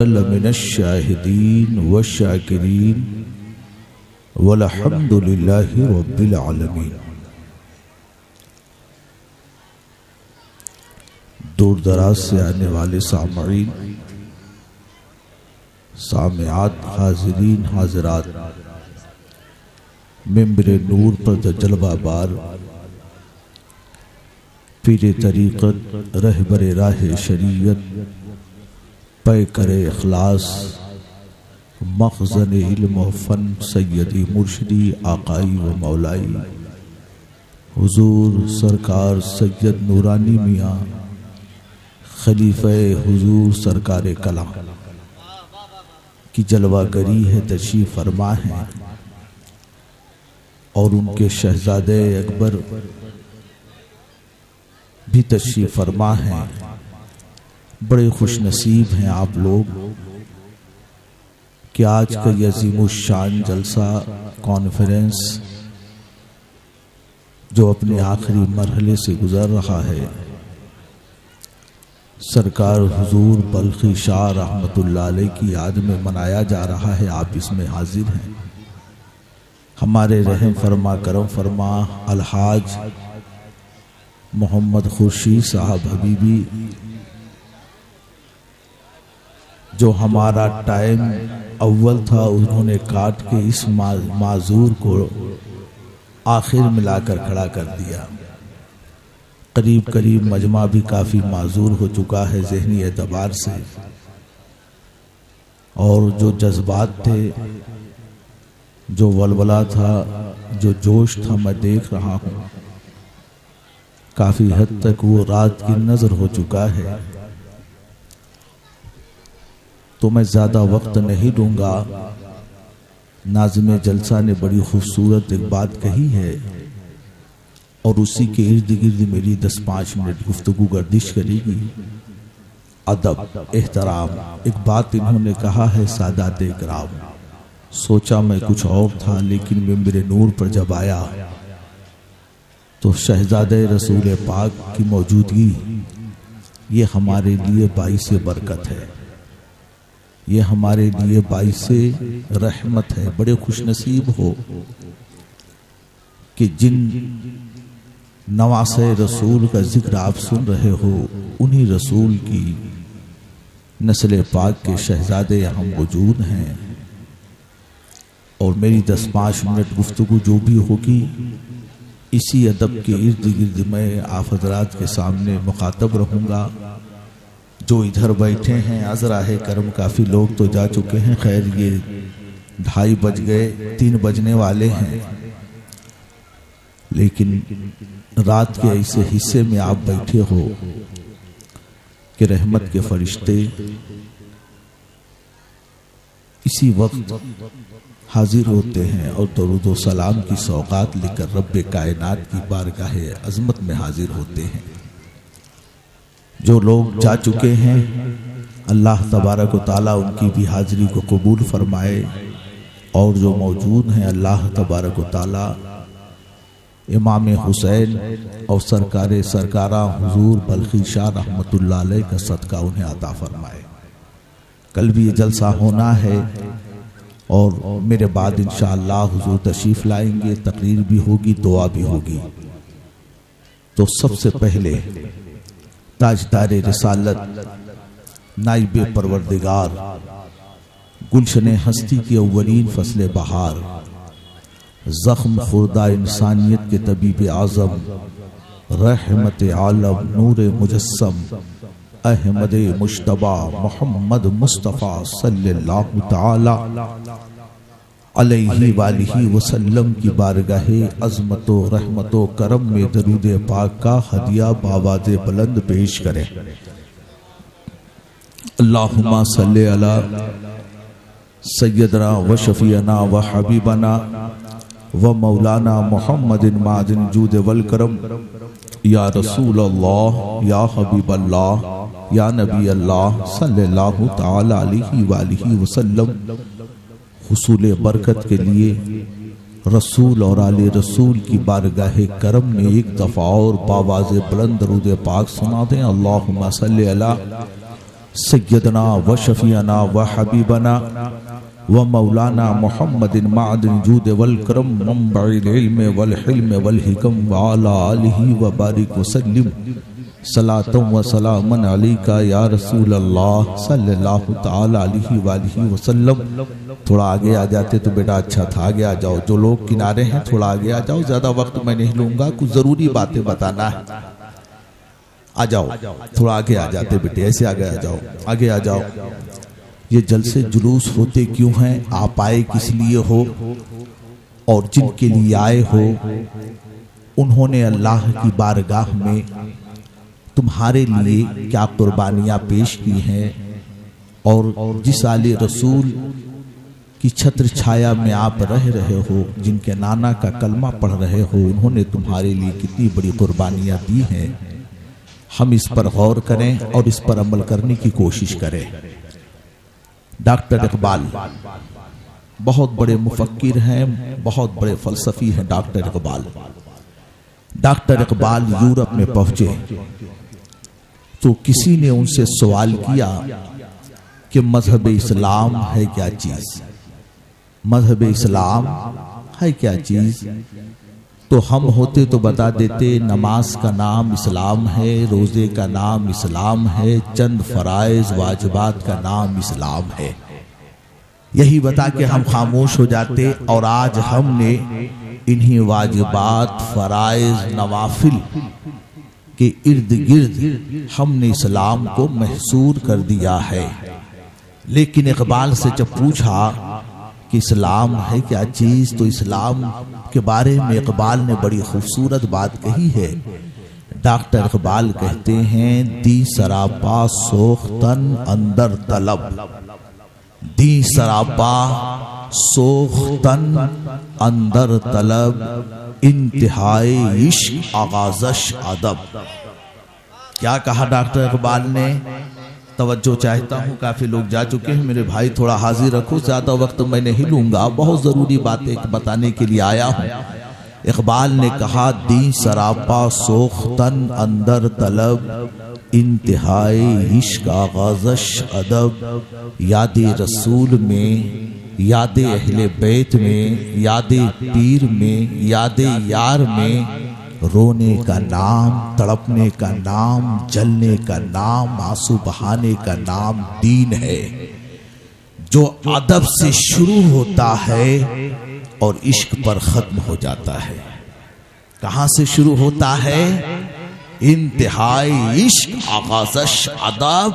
من الشاہدین والشاکرین والحمد للہ رب العالمین۔ دور دراز سے آنے والے سامعین، سامعات، حاضرین حاضرات، ممبر نور پر جلوہ بار پیر طریقت، رہبر راہ شریعت، پے کرے اخلاص، مخزن علم و فن، سیدی مرشدی آقائی و مولائی حضور سرکار سید نورانی میاں خلیفہ حضور سرکار کلام کی جلوہ گری ہے، تشریف فرما ہے، اور ان کے شہزادے اکبر بھی تشریف فرما ہیں۔ بڑے خوش نصیب ہیں آپ لوگ کہ آج کا یہ عظیم الشان جلسہ کانفرنس جو اپنے آخری مرحلے سے گزر رہا ہے، سرکار حضور بلخی شاہ رحمت اللہ علیہ کی یاد میں منایا جا رہا ہے، آپ اس میں حاضر ہیں۔ ہمارے رحم فرما کرم فرما الحاج محمد خورشید صاحب حبیبی، جو ہمارا ٹائم اول تھا، انہوں نے کاٹ کے اس معذور کو آخر میں لا کر کھڑا کر دیا۔ قریب قریب مجمع بھی کافی معذور ہو چکا ہے ذہنی اعتبار سے، اور جو جذبات تھے، جو ولولہ تھا، جو جوش تھا، میں دیکھ رہا ہوں کافی حد تک وہ رات کی نظر ہو چکا ہے۔ تو میں زیادہ وقت نہیں دوں گا۔ ناظم جلسہ نے بڑی خوبصورت ایک بات کہی ہے، اور اسی کے ارد گرد میری 10-5 منٹ گفتگو گردش کرے گی۔ ادب، احترام، ایک بات انہوں نے کہا ہے سادات اکرام۔ سوچا میں کچھ اور تھا، لیکن ممبر نور پر جب آیا تو شہزادہ رسول پاک کی موجودگی یہ ہمارے لیے باعث برکت ہے، یہ ہمارے لیے باعث رحمت ہے۔ بڑے خوش نصیب ہو کہ جن نواسے رسول کا ذکر آپ سن رہے ہو، انہی رسول کی نسل پاک کے شہزادے یہاں موجود ہیں، اور میری 10-5 منٹ گفتگو جو بھی ہوگی اسی ادب کے ارد گرد میں آپ حضرات کے سامنے مخاطب رہوں گا۔ جو ادھر بیٹھے ہیں عذراہ کرم، کافی لوگ تو جا چکے ہیں، خیر یہ 2:30 بج گئے، 3 بجنے والے ہیں، لیکن رات کے ایسے حصے میں آپ بیٹھے ہو کہ رحمت کے فرشتے اسی وقت حاضر ہوتے ہیں اور درود و سلام کی سوغات لے کر رب کائنات کی بارگاہ عظمت میں حاضر ہوتے ہیں۔ جو لوگ جا چکے ہیں، اللہ تبارک و تعالیٰ ان کی بھی حاضری کو قبول فرمائے، اور جو موجود ہیں اللہ تبارک و تعالیٰ امام حسین اور سرکارہ حضور بلخی شاہ رحمت اللہ علیہ کا صدقہ انہیں عطا فرمائے۔ کل بھی یہ جلسہ ہونا ہے، اور میرے بعد انشاءاللہ حضور تشریف لائیں گے، تقریر بھی ہوگی، دعا بھی ہوگی۔ تو سب سے پہلے تاجدار رسالت، نائب پروردگار، گلشن ہستی کی اولین فصل بہار، زخم خوردہ انسانیت کے طبیب اعظم، رحمت عالم، نور مجسم، احمد مجتبی محمد مصطفیٰ صلی اللہ تعالی علیہ وآلہ وسلم کی بارگاہ عظمت و رحمت و کرم میں درود پاک کا ہدیہ بآواز بلند پیش کریں۔ اللہم صلی علی سیدنا و شفیعنا و حبیبنا و مولانا محمد معدن جود والکرم، یا رسول اللہ، یا حبیب اللہ، یا نبی اللہ صلی اللہ تعالی علیہ وآلہ وسلم۔ حصول برکت کے لیے رسول اور آل رسول کی بارگاہ کرم میں ایک دفعہ اور باواز بلند درود پاک سنا دیں۔ اللہم صلی علی سیدنا و شفیعنا و حبیبنا و مولانا محمد معدن جود والکرم منبع العلم والحلم والحکم وعلى آلہ وبارک وسلم صلاة و سلام علیکہ یا رسول اللہ صلی اللہ تعالی علیہ وآلہ وسلم۔ تھوڑا آگے آ جاتے تو بیٹا اچھا تھا، آگے آ جاؤ، جو لوگ کنارے ہیں تھوڑا آگے آ جاؤ، زیادہ وقت میں نہیں لوں گا، کچھ ضروری باتیں بتانا ہے۔ آ جاؤ، تھوڑا آگے آ جاتے بیٹے، ایسے آگے آ جاؤ، آگے آ جاؤ۔ یہ جلسے جلوس ہوتے کیوں ہیں؟ آپ آئے کس لیے ہو، اور جن کے لیے آئے ہو انہوں نے اللہ کی بارگاہ میں تمہارے لیے کیا قربانیاں پیش کی ہیں، اور جس آل رسول کی چھتر چھایا میں آپ رہ رہے ہو، جن کے نانا کا کلمہ پڑھ رہے ہو، انہوں نے تمہارے لیے کتنی بڑی قربانیاں دی ہیں۔ ہم اس پر غور کریں اور اس پر عمل کرنے کی کوشش کریں۔ ڈاکٹر اقبال بہت بڑے مفکر ہیں، بہت بڑے فلسفی ہیں۔ ڈاکٹر اقبال یورپ میں پہنچے تو کسی نے ان سے سوال کیا کہ مذہب اسلام ہے کیا چیز؟ مذہب اسلام ہے کیا چیز؟ تو ہم ہوتے تو بتا دیتے نماز کا نام اسلام ہے، روزے کا نام اسلام ہے، چند فرائض واجبات کا نام اسلام ہے۔ یہی بتا کے ہم خاموش ہو جاتے، اور آج ہم نے انہی واجبات، فرائض، نوافل کے ارد گرد ہم نے اسلام کو محصور کر دیا ہے۔ لیکن اقبال سے جب پوچھا کہ اسلام ہے کیا چیز، تو اسلام کے بارے میں اقبال نے بڑی خوبصورت بات کہی ہے۔ ڈاکٹر اقبال کہتے ہیں دی سراپا سوختن اندر طلب، دی سراپا سوختن اندر طلب، انتہائی عشق آغازش ادب۔ کیا کہا ڈاکٹر اقبال نے؟ توجہ چاہتا ہوں، کافی لوگ جا چکے ہیں، میرے بھائی تھوڑا حاضر رکھو، زیادہ وقت میں نہیں لوں گا، بہت ضروری باتیں بتانے کے لیے آیا ہوں۔ اقبال نے کہا دی سراپا سوختن اندر طلب، انتہائی عشق آغازش ادب۔ یاد رسول میں، یاد اہل بیت میں، یاد پیر میں، یاد یار میں، رونے کا نام، تڑپنے کا نام، جلنے کا نام، آنسو بہانے کا نام دین ہے، جو ادب سے شروع ہوتا ہے اور عشق پر ختم ہو جاتا ہے۔ کہاں سے شروع ہوتا ہے؟ انتہائی عشق آغازش ادب،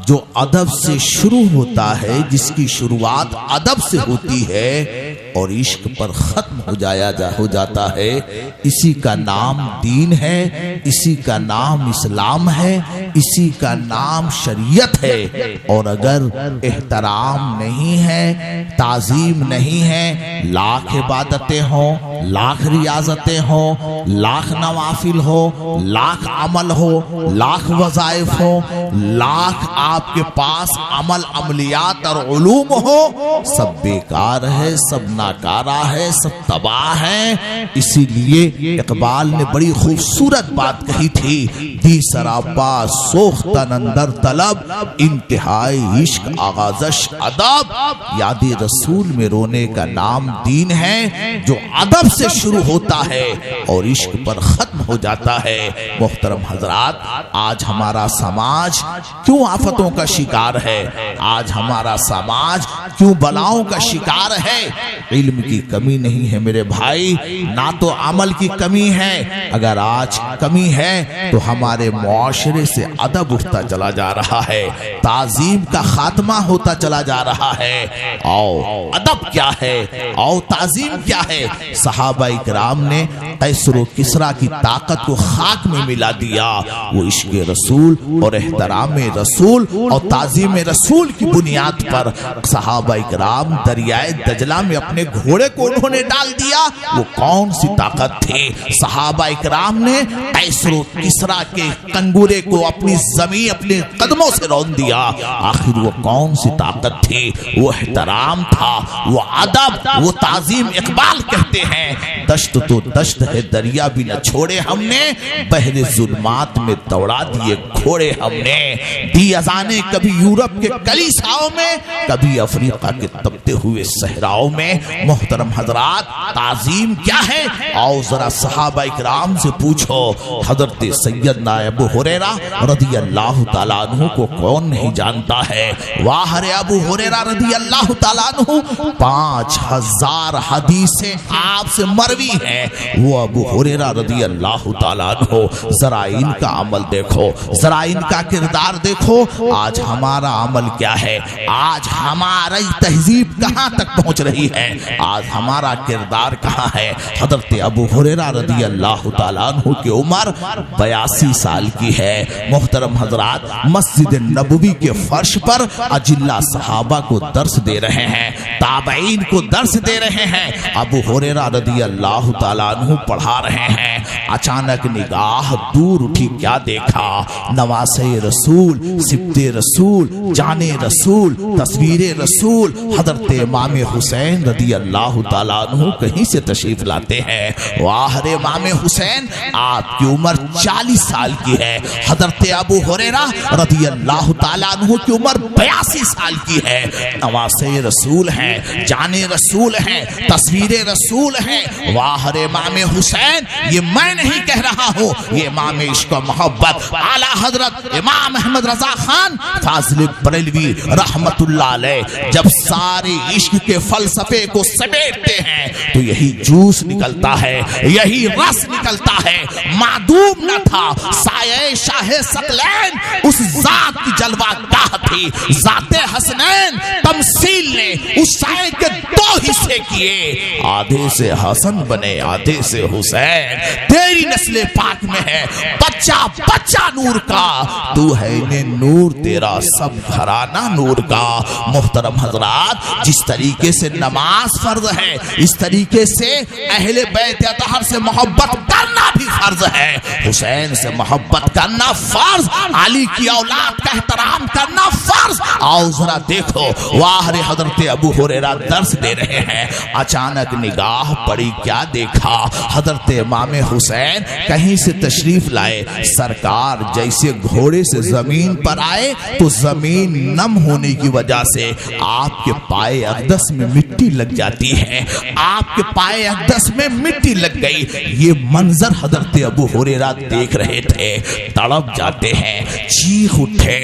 جو ادب سے شروع ہوتا ہے، جس کی شروعات ادب سے ہوتی ہے اور عشق پر ختم ہو جاتا ہے، اسی کا نام دین ہے، اسی کا نام اسلام ہے، اسی کا نام شریعت ہے۔ اور اگر احترام نہیں ہے، تعظیم نہیں ہے، لاکھ عبادتیں ہوں، لاکھ ریاضتیں ہوں، لاکھ نوافل ہو، لاکھ عمل ہو، لاکھ وظائف ہو، لاکھ آپ کے پاس عملیات اور علوم ہو، سب بیکار ہے، سب ناکارہ ہے، سب تباہ ہے۔ اسی لیے اقبال نے بڑی خوبصورت بات کہی تھی، دی سراپا سوختن اندر طلب، انتہائی عشق آغازش ادب۔ یاد رسول میں رونے کا نام دین ہے، جو ادب سے شروع ہوتا ہے اور عشق پر ختم ہو جاتا ہے۔ محترم حضرات، آج ہمارا سماج کیوں آفتوں کا شکار ہے؟ آج ہمارا سماج کیوں بلاؤں کا شکار ہے؟ علم کی کمی نہیں ہے میرے بھائی، نہ تو عمل کی کمی ہے۔ اگر آج کمی ہے تو ہمارے معاشرے سے ادب اٹھتا چلا جا رہا ہے، تعظیم کا خاتمہ ہوتا چلا جا رہا ہے۔ آؤ ادب کیا ہے، آؤ تعظیم کیا ہے؟ صحابہ اکرام نے قیصر و کسریٰ کی طاقت کو خاک میں ملا دیا۔ وہ عشق رسول اور احترام رسول اور تعظیم رسول کی بنیاد پر صحابہ اکرام دریائے دجلہ میں اپنے گھوڑے کو انہوں نے ڈال دیا۔ وہ کون سی طاقت تھی؟ صحابہ اکرام نے قیصر و کسریٰ کے کنگورے کو اپنی زمین اپنے قدموں سے رون دیا۔ آخر وہ کون سی طاقت تھی؟ وہ احترام تھا، وہ ادب، وہ تعظیم۔ اقبال کہتے ہیں دشت تو دشت ہے، دریا بھی نہ چھوڑے ہم نے بحر ظلمات میں دوڑا دیے گھوڑے ہم نے، دی اذانیں کبھی یورپ کے کلیساؤں میں، کبھی افریقہ کے تپتے ہوئے صحراؤں میں۔ محترم حضرات، تعظیم کیا ہے؟ آؤ ذرا صحابہ اکرام سے پوچھو۔ حضرت سیدنا ابو ہریرہ رضی اللہ تعالیٰ عنہ کو کون نہیں جانتا ہے؟ واہ رے ابو ہریرہ رضی اللہ تعالیٰ عنہ 5000 حدیثیں آپ سے مروی ہیں۔ وہ ابو ہریرہ رضی اللہ تعالیٰ عنہ، ذرا ان کا عمل دیکھو، ذرا ان کا کردار دیکھو۔ آج ہمارا عمل کیا ہے؟ آج ہماری تہذیب کہاں تک پہنچ رہی ہے؟ آج ہمارا کردار کہاں ہے؟ حضرت ابو ہریرہ رضی اللہ تعالیٰ عنہ کی عمر 82 سال کی ہے۔ محترم حضرات، مسجد نبوی کے فرش پر اجلا صحابہ کو درس دے رہے ہیں، تابعین کو درس دے رہے ہیں۔ ابو ہریرہ رضی اللہ تعالیٰ عنہ پڑھا رہے ہیں۔ اچانک نگاہ دور اٹھی، کیا دیکھا؟ نواسے رسول، سبت رسول، جان رسول، تصویر رسول، حضرت امام حسین رضی اللہ تعالیٰ عنہ کہیں سے تشریف لاتے ہیں۔ واہ رے امام حسین، آپ کی عمر 40 سال کی ہے۔ حضرت ابو ہریرہ رضی اللہ تعالیٰ عنہ کی عمر 82 سال کی ہے۔ نواسے رسول ہیں، جان رسول ہیں، تصویر رسول ہیں۔ واہ رے امام حسین، یہ میں نہیں کہہ رہا ہوں، یہ امام عشق و محبت اعلیٰ حضرت امام احمد رضا خان فاضل بریلوی رحمت اللہ علیہ جب سارے عشق کے فلسفے کو سمیٹتے ہیں تو یہی جوس نکلتا ہے، یہی رس نکلتا ہے۔ معدوم نہ تھا سایہ شاہ ثقلین، اس ذات کی جلوہ گاہ تھی ذات حسنین۔ تمثیل نے اس سائے کے 2 حصے کیے، آدھے سے حسن بنے آدھے سے حسین۔ تیری نسل پاک میں ہے بچہ بچہ نور کا، تو ہے نور تیرا سب گھرانہ نور کا۔ محترم حضرات، جس طریقے سے نماز فرض ہے، اس طریقے سے اہل بیت اطہر سے محبت کرنا بھی فرض ہے۔ حسین سے محبت کرنا فرض، علی کی اولاد کا احترام کرنا فرض۔ آؤ ذرا دیکھو، واہ رے حضرت ابو ہریرہ درس دے رہے ہیں۔ اچانک نگاہ پڑی، کیا دیکھا؟ حضرت امام حسین کہیں سے تشریف لائے۔ سرکار جیسے گھوڑے سے زمین پر آئے تو زمین نم ہونے کی وجہ سے آپ کے پائے اقدس میں مٹی لگ جاتی ہے، آپ کے پائے اقدس میں مٹی لگ گئی۔ یہ منظر حضرت ابو ہریرہ دیکھ رہے تھے، تڑپ جاتے ہیں، چیخ اٹھے۔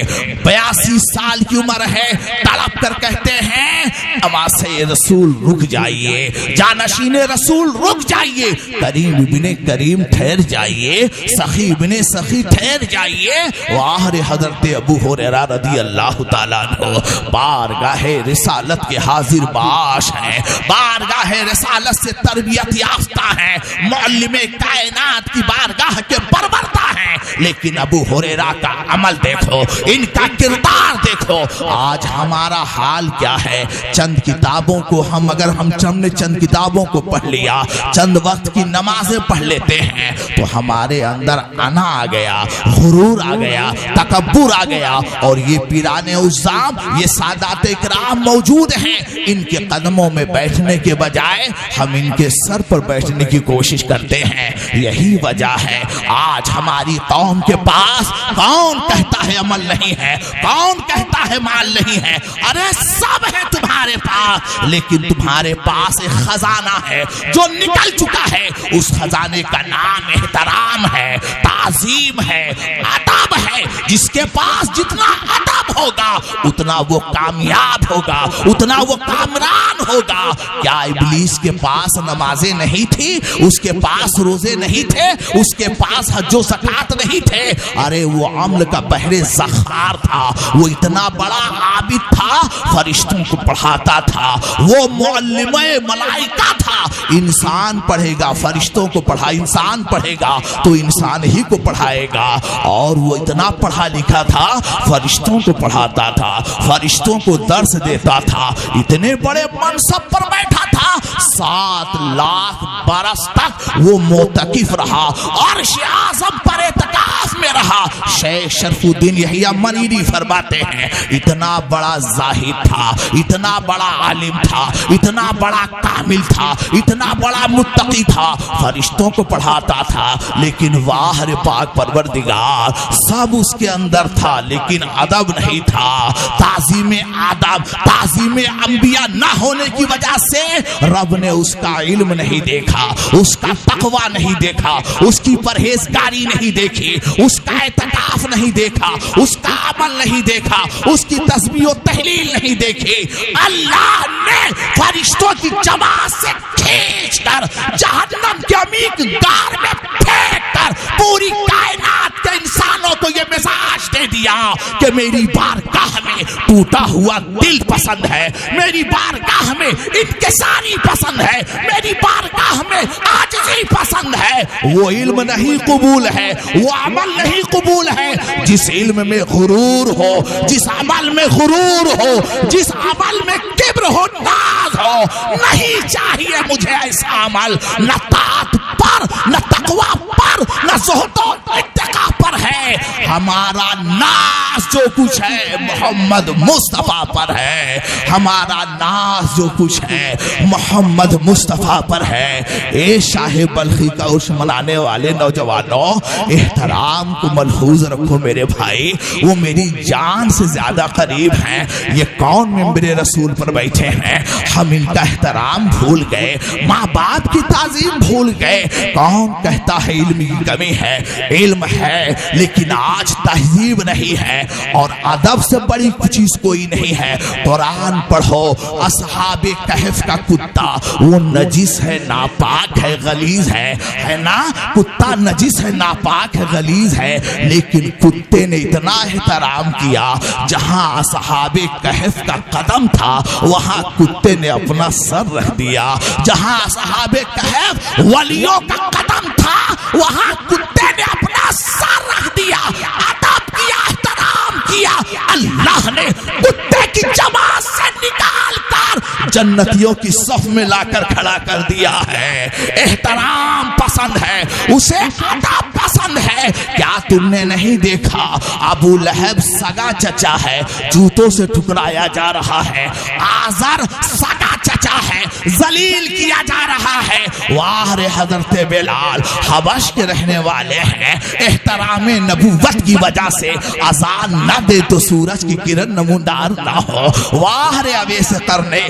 82 سال کی عمر ہے، تڑپ کر کہتے ہیں نواسے رسول رک جائیے، جانشین رسول رک جائیے، کریم ابن کریم ٹھہر جائیے، سخی ابن سخی ٹھہر جائیے۔ واہ رے حضرت ابو ہریرہ رضی اللہ تعالیٰ عنہ بارگاہ رسالت کے حاضر باش ہیں، بارگاہ رسالت سے تربیت یافتہ ہیں، معلم کائنات کی بارگاہ کے پرورتا ہیں۔ لیکن ابو ہریرہ کا عمل دیکھو، ان کا کردار دیکھو۔ آج ہمارا حال کیا ہے؟ چند کتابوں کو اگر ہم چند کتابوں کو پڑھ لیا، چند وقت کی نمازیں پڑھ لیتے ہیں تو ہمارے اندر انا آ گیا، غرور آ گیا، تکبر آ گیا، اور یہ پیران عظام، یہ سادات اکرام موجود ہیں، ان کے قدموں میں بیٹھنے کے بجائے ہم ان کے سر پر بیٹھنے کی کوشش کرتے ہیں۔ یہی وجہ ہے آج ہماری قوم کے پاس کون کہتا ہے عمل نہیں ہے، کون کہتا ہے مال نہیں ہے؟ ارے سب ہے تمہارے پاس، لیکن تمہارے پاس ایک خزانہ ہے جو نکل چکا ہے۔ اس خزانے کا نام احترام ہے، تعظیم ہے، ادب ہے۔ جس کے پاس جتنا ادب ہوگا اتنا وہ کامیاب ہوگا، اتنا وہ کامران ہوگا۔ کیا ابلیس کے پاس نمازیں نہیں تھی؟ اس کے پاس روزے نہیں تھے؟ اس کے پاس حج و زکات نہیں تھے؟ ارے وہ عمل کا بحر زخار تھا، وہ اتنا بڑا عابد تھا، فرشتوں کو پڑھاتا تھا، وہ معلم ملائکہ تھا۔ انسان پڑھے گا فرشتوں کو پڑھا، انسان پڑھے گا تو انسان ہی کو پڑھائے گا۔ اور وہ اتنا پڑھا لکھا تھا، فرشتوں کو پڑھاتا تھا، فرشتوں کو درس دیتا تھا، اتنے بڑے منصب پر بیٹھا تھا۔ 7 لاکھ برس تک وہ معتکف رہا، عرش اعظم پر اعتکاف میں رہا. شیخ شرف الدین یحییٰ منیری فرماتے ہیں اتنا بڑا زاہد تھا, اتنا بڑا عالم تھا, اتنا بڑا کامل تھا, اتنا بڑا متقی تھا, فرشتوں کو پڑھاتا تھا, لیکن واہ رے پاک پروردگار سب اس کے اندر تھا لیکن ادب نہیں تھا. تعظیم آداب, تعظیم انبیاء نہ ہونے کی وجہ سے رب نے اس کا علم نہیں دیکھا, اس کا تقوی نہیں دیکھا, اس کی پرہیزگاری نہیں دیکھی, اس کا اعتکاف نہیں دیکھا, اس کا عمل نہیں دیکھا, اس کی تسبیح و تحلیل نہیں دیکھی. اللہ نے فرشتوں کی جماعت سے کھینچ کر جہنم کے عمیق غار میں پھینک کر پوری کائنات کے انسانوں کو یہ مزاج دے دیا کہ میری بارگاہ میں ٹوٹا ہوا دل پسند ہے, میری بارگاہ میں انکساری پسند ہے, میری بارگاہ میں عاجزی پسند ہے. وہ علم نہیں قبول ہے, وہ عمل نہیں قبول ہے. جس علم میں غرور ہو, جس عمل میں غرور ہو, جس عمل میں کبر ہو, ناز ہو, نہیں چاہیے مجھے ایسا عمل. نہ طاعت پر, نہ تقوی پر, نہ زہد و اتقا پر ہے. ہمارا ناز جو کچھ ہے محمد مصطفیٰ پر ہے, ہمارا ناز جو کچھ ہے محمد مصطفیٰ پر ہے. اے شاہ بلخی کا عرش منانے والے نوجوانوں, احترام کو ملحوظ رکھو میرے بھائی, وہ میری جان سے زیادہ قریب ہیں. یہ کون ممبر رسول پر بیٹھے ہیں, ہم ان کا احترام بھول گئے, ماں باپ کی تعظیم بھول گئے. کون کہتا ہے علم کی کمی ہے, علم ہے لیکن آج تہذیب نہیں ہے, اور ادب سے بڑی چیز کوئی نہیں ہے. قرآن پڑھو, اصحاب کہف کا کتا وہ نجس ہے, ناپاک ہے, غلیظ ہے نا. کتا نجس ہے, ناپاک ہے, غلیظ ہے, لیکن کتے نے اتنا احترام کیا, جہاں اصحاب کہف کا قدم تھا وہاں کتے نے اپنا سر رکھ دیا. جہاں اصحاب کہف ولیوں کا قدم تھا وہاں کتے نے اپنا سر رکھ دیا. ادب کیا, احترام کیا. اللہ نے کتے کی جماعت سے نکال کر جنتیوں کی صف میں لا کر کھڑا کر دیا ہے. احترام پسند ہے, اسے ادب پسند ہے. کیا تم نے نہیں دیکھا ابو لہب سگا چچا ہے, جوتوں سے ٹکرایا جا رہا ہے. آزر سگا چچا ہے, ذلیل کیا جا رہا ہے. واہ رے حضرت بلال حبش کے رہنے والے ہیں, احترام نبوت کی وجہ سے اذان نہ دے تو سورج کی کرن نمودار نہ ہو. واہ رے اویس قرنے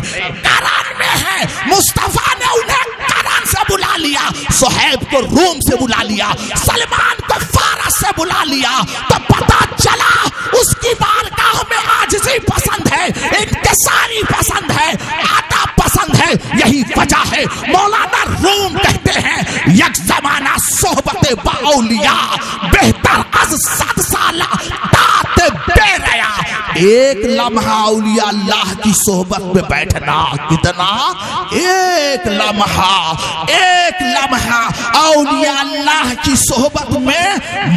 کرن میں ہے, مصطفیٰ نے انہیں کرن سے بلا لیا, صہیب کو روم سے بلا لیا, سلمان کو فارس سے بلا لیا. تو پتا چلا اس کی بارگاہ میں عاجزی پسند ہے, انکساری پسند ہے, ادب پسند ہے. یہی وجہ ہے مولانا روم کہتے ہیں یک زمانہ صحبت باولیاء بہتر از 100 سالہ دات بے ریا. ایک لمحہ اولیاء اللہ کی صحبت میں بیٹھنا کتنا, ایک لمحہ, ایک لمحہ اولیاء اللہ کی صحبت میں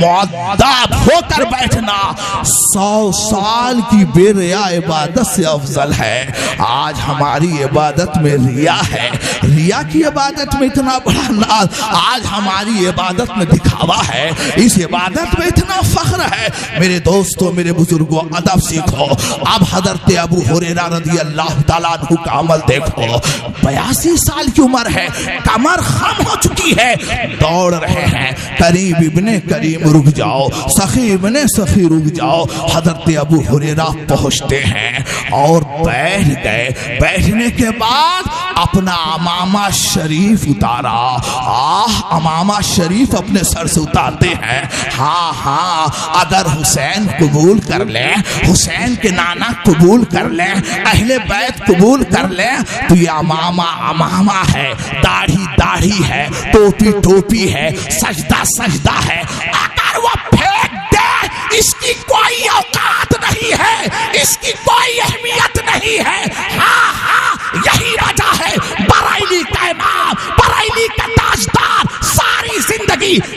مؤدب ہو کر بیٹھنا 100 سال کی بے ریا عبادت سے افضل ہے. آج ہماری عبادت میں ریا ہے, ریا کی عبادت میں اتنا بڑا ناز. آج ہماری عبادت میں دکھاوا ہے, اس عبادت میں اتنا فخر ہے. میرے دوستوں, میرے بزرگوں, ادب سیکھو. اب حضرت ابو ہریرہ رضی اللہ تعالیٰ عنہ کا عمل دیکھو. 82 سال کی عمر ہے, کمر خم ہو چکی ہے, دوڑ رہے ہیں. کریم ابن کریم رک جاؤ, سخی ابن سخی رک جاؤ. حضرت ابو ہریرہ پہنچتے ہیں اور بیٹھ گئے. بیٹھنے کے بعد اپنا امامہ شریف اتارا. امامہ شریف اپنے سر سے اتارتے ہیں. ہاں اگر حسین قبول کر لیں, حسین کے نانا قبول کر لیں, اہل بیت قبول کر لیں تو یہ امامہ ہے, داڑھی ہے, ٹوپی ہے, سجدہ ہے. اگر وہ پھینک دے, اس کی کوئی اوقات نہیں ہے, اس کی کوئی اہمیت نہیں ہے. ہاں یہی وجہ ہے بریلی کا امام, بریلی کا تاجدار ساری زندگی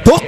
2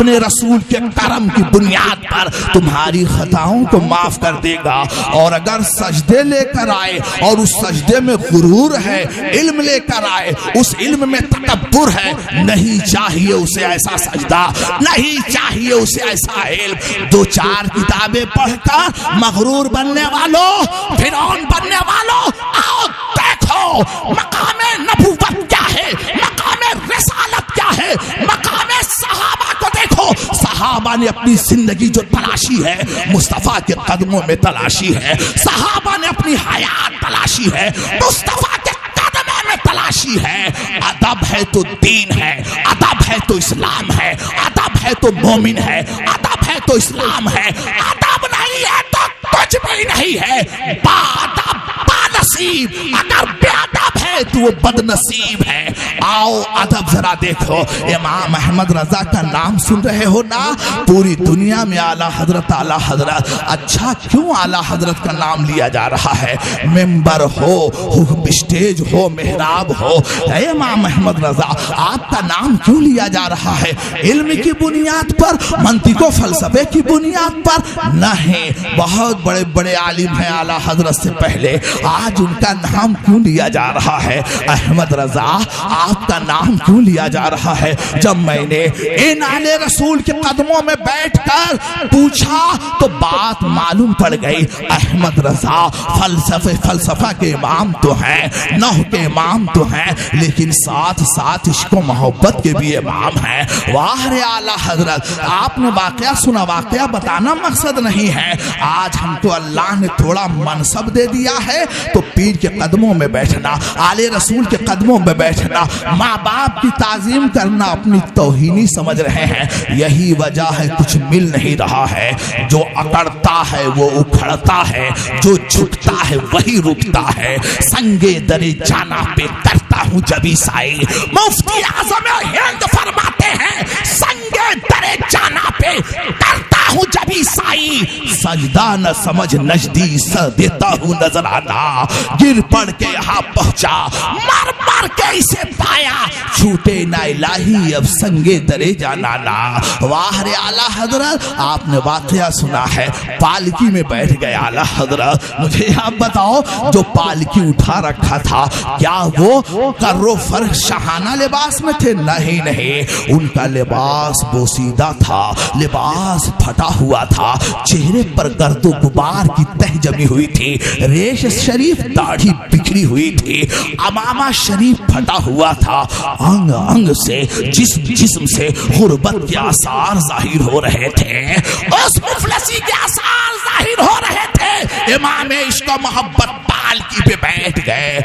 اپنے رسول کے کرم کی بنیاد پر تمہاری خطاؤں کو معاف کر دے گا۔ اور اگر سجدے لے کر آئے اور اس سجدے میں غرور ہے، علم لے کر آئے اس علم میں تکبر ہے، نہیں چاہیے اسے ایسا سجدہ، نہیں چاہیے اسے ایسا علم۔ دو چار کتابیں پڑھ کر مغرور بننے والوں، فرعون بننے والوں، آؤ دیکھو مقام نبوت کیا ہے، مقام رسالت کیا ہے، مقام صحابہ کو دیکھو۔ صحابہ نے اپنی زندگی جو تلاشی ہے مصطفیٰ کے قدموں میں تلاشی ہے، صحابہ نے اپنی حیات تلاشی ہے مصطفیٰ کے قدموں میں تلاشی ہے۔ ادب ہے تو دین ہے، ادب ہے تو اسلام ہے، ادب ہے تو مومن ہے، ادب ہے تو اسلام ہے، ادب نہیں ہے تو کچھ بھی نہیں ہے۔ بادب بانصیب، اگر بے ادب ہے تو وہ بد نصیب ہے۔ آؤ ادب ذرا دیکھو۔ امام احمد رضا کا نام سن رہے ہو نا؟ پوری دنیا میں اعلیٰ حضرت اعلیٰ حضرت، اچھا کیوں اعلیٰ حضرت کا نام لیا جا رہا ہے؟ ممبر ہو، اسٹیج ہو، محراب ہو، اے امام احمد رضا آپ کا نام کیوں لیا جا رہا ہے؟ علم کی بنیاد پر، منطق و فلسفے کی بنیاد پر نہیں۔ بہت بڑے بڑے عالم ہیں اعلیٰ حضرت سے پہلے، آج ان کا نام کیوں لیا جا رہا ہے؟ احمد رضا آپ کا نام کیوں لیا جا رہا ہے؟ جب میں نے ان اہل رسول کے قدموں میں بیٹھ کر پوچھا تو بات معلوم پڑ گئی۔ احمد رضا فلسفہ کے امام تو ہیں، نحو کے امام تو ہیں، لیکن ساتھ ساتھ عشق و محبت کے بھی امام ہیں۔ واہ رے اعلیٰ حضرت، آپ نے واقعہ سنا، واقعہ بتانا مقصد نہیں ہے۔ آج ہم کو اللہ نے تھوڑا منصب دے دیا ہے تو پیر کے قدموں میں بیٹھنا، آل رسول کے قدموں میں بیٹھنا، ماں باپ کی تعظیم کرنا اپنی توہینی سمجھ رہے ہیں۔ یہی وجہ ہے کچھ مل نہیں رہا ہے۔ جو اکڑتا ہے وہ اکھڑتا ہے، جو جھکتا ہے وہی رکتا ہے۔ سنگے درے جانا پہ کرتا ہوں جبھی سائی، مفتی اعظم ہند فرماتے ہیں سنگے درے جانا پہ کرتا ہوں جبھی سائی، سجدہ نہ سمجھ نجدی سر دیتا ہوں نظرانہ، گر پڑ کے یہاں پہنچا مر مر کے اسے پایا، چھوٹے نہ الہی اب سنگے درے جانا نا۔ واہ رے اعلیٰ حضرت، آپ نے واقعہ سنا ہے، پالکی میں بیٹھ گئے اعلیٰ حضرت۔ مجھے آپ بتاؤ جو پالکی اٹھا رکھا تھا کیا وہ کرو فرق شاہانہ لباس میں تھے؟ نہیں نہیں، ان کا لباس بوسیدہ تھا، لباس پھٹا ہوا تھا، چہرے پر گرد و غبار کی تہ جمی ہوئی تھی، ریش شریف داڑھی بکھری ہوئی تھی، امامہ شریف پھٹا ہوا تھا، انگ انگ سے جسم سے غربت کے آثار ظاہر ہو رہے تھے، اس مفلسی کے آثار ظاہر ہو رہے تھے۔ امام عشق و محبت پالکی پہ بیٹھ گئے،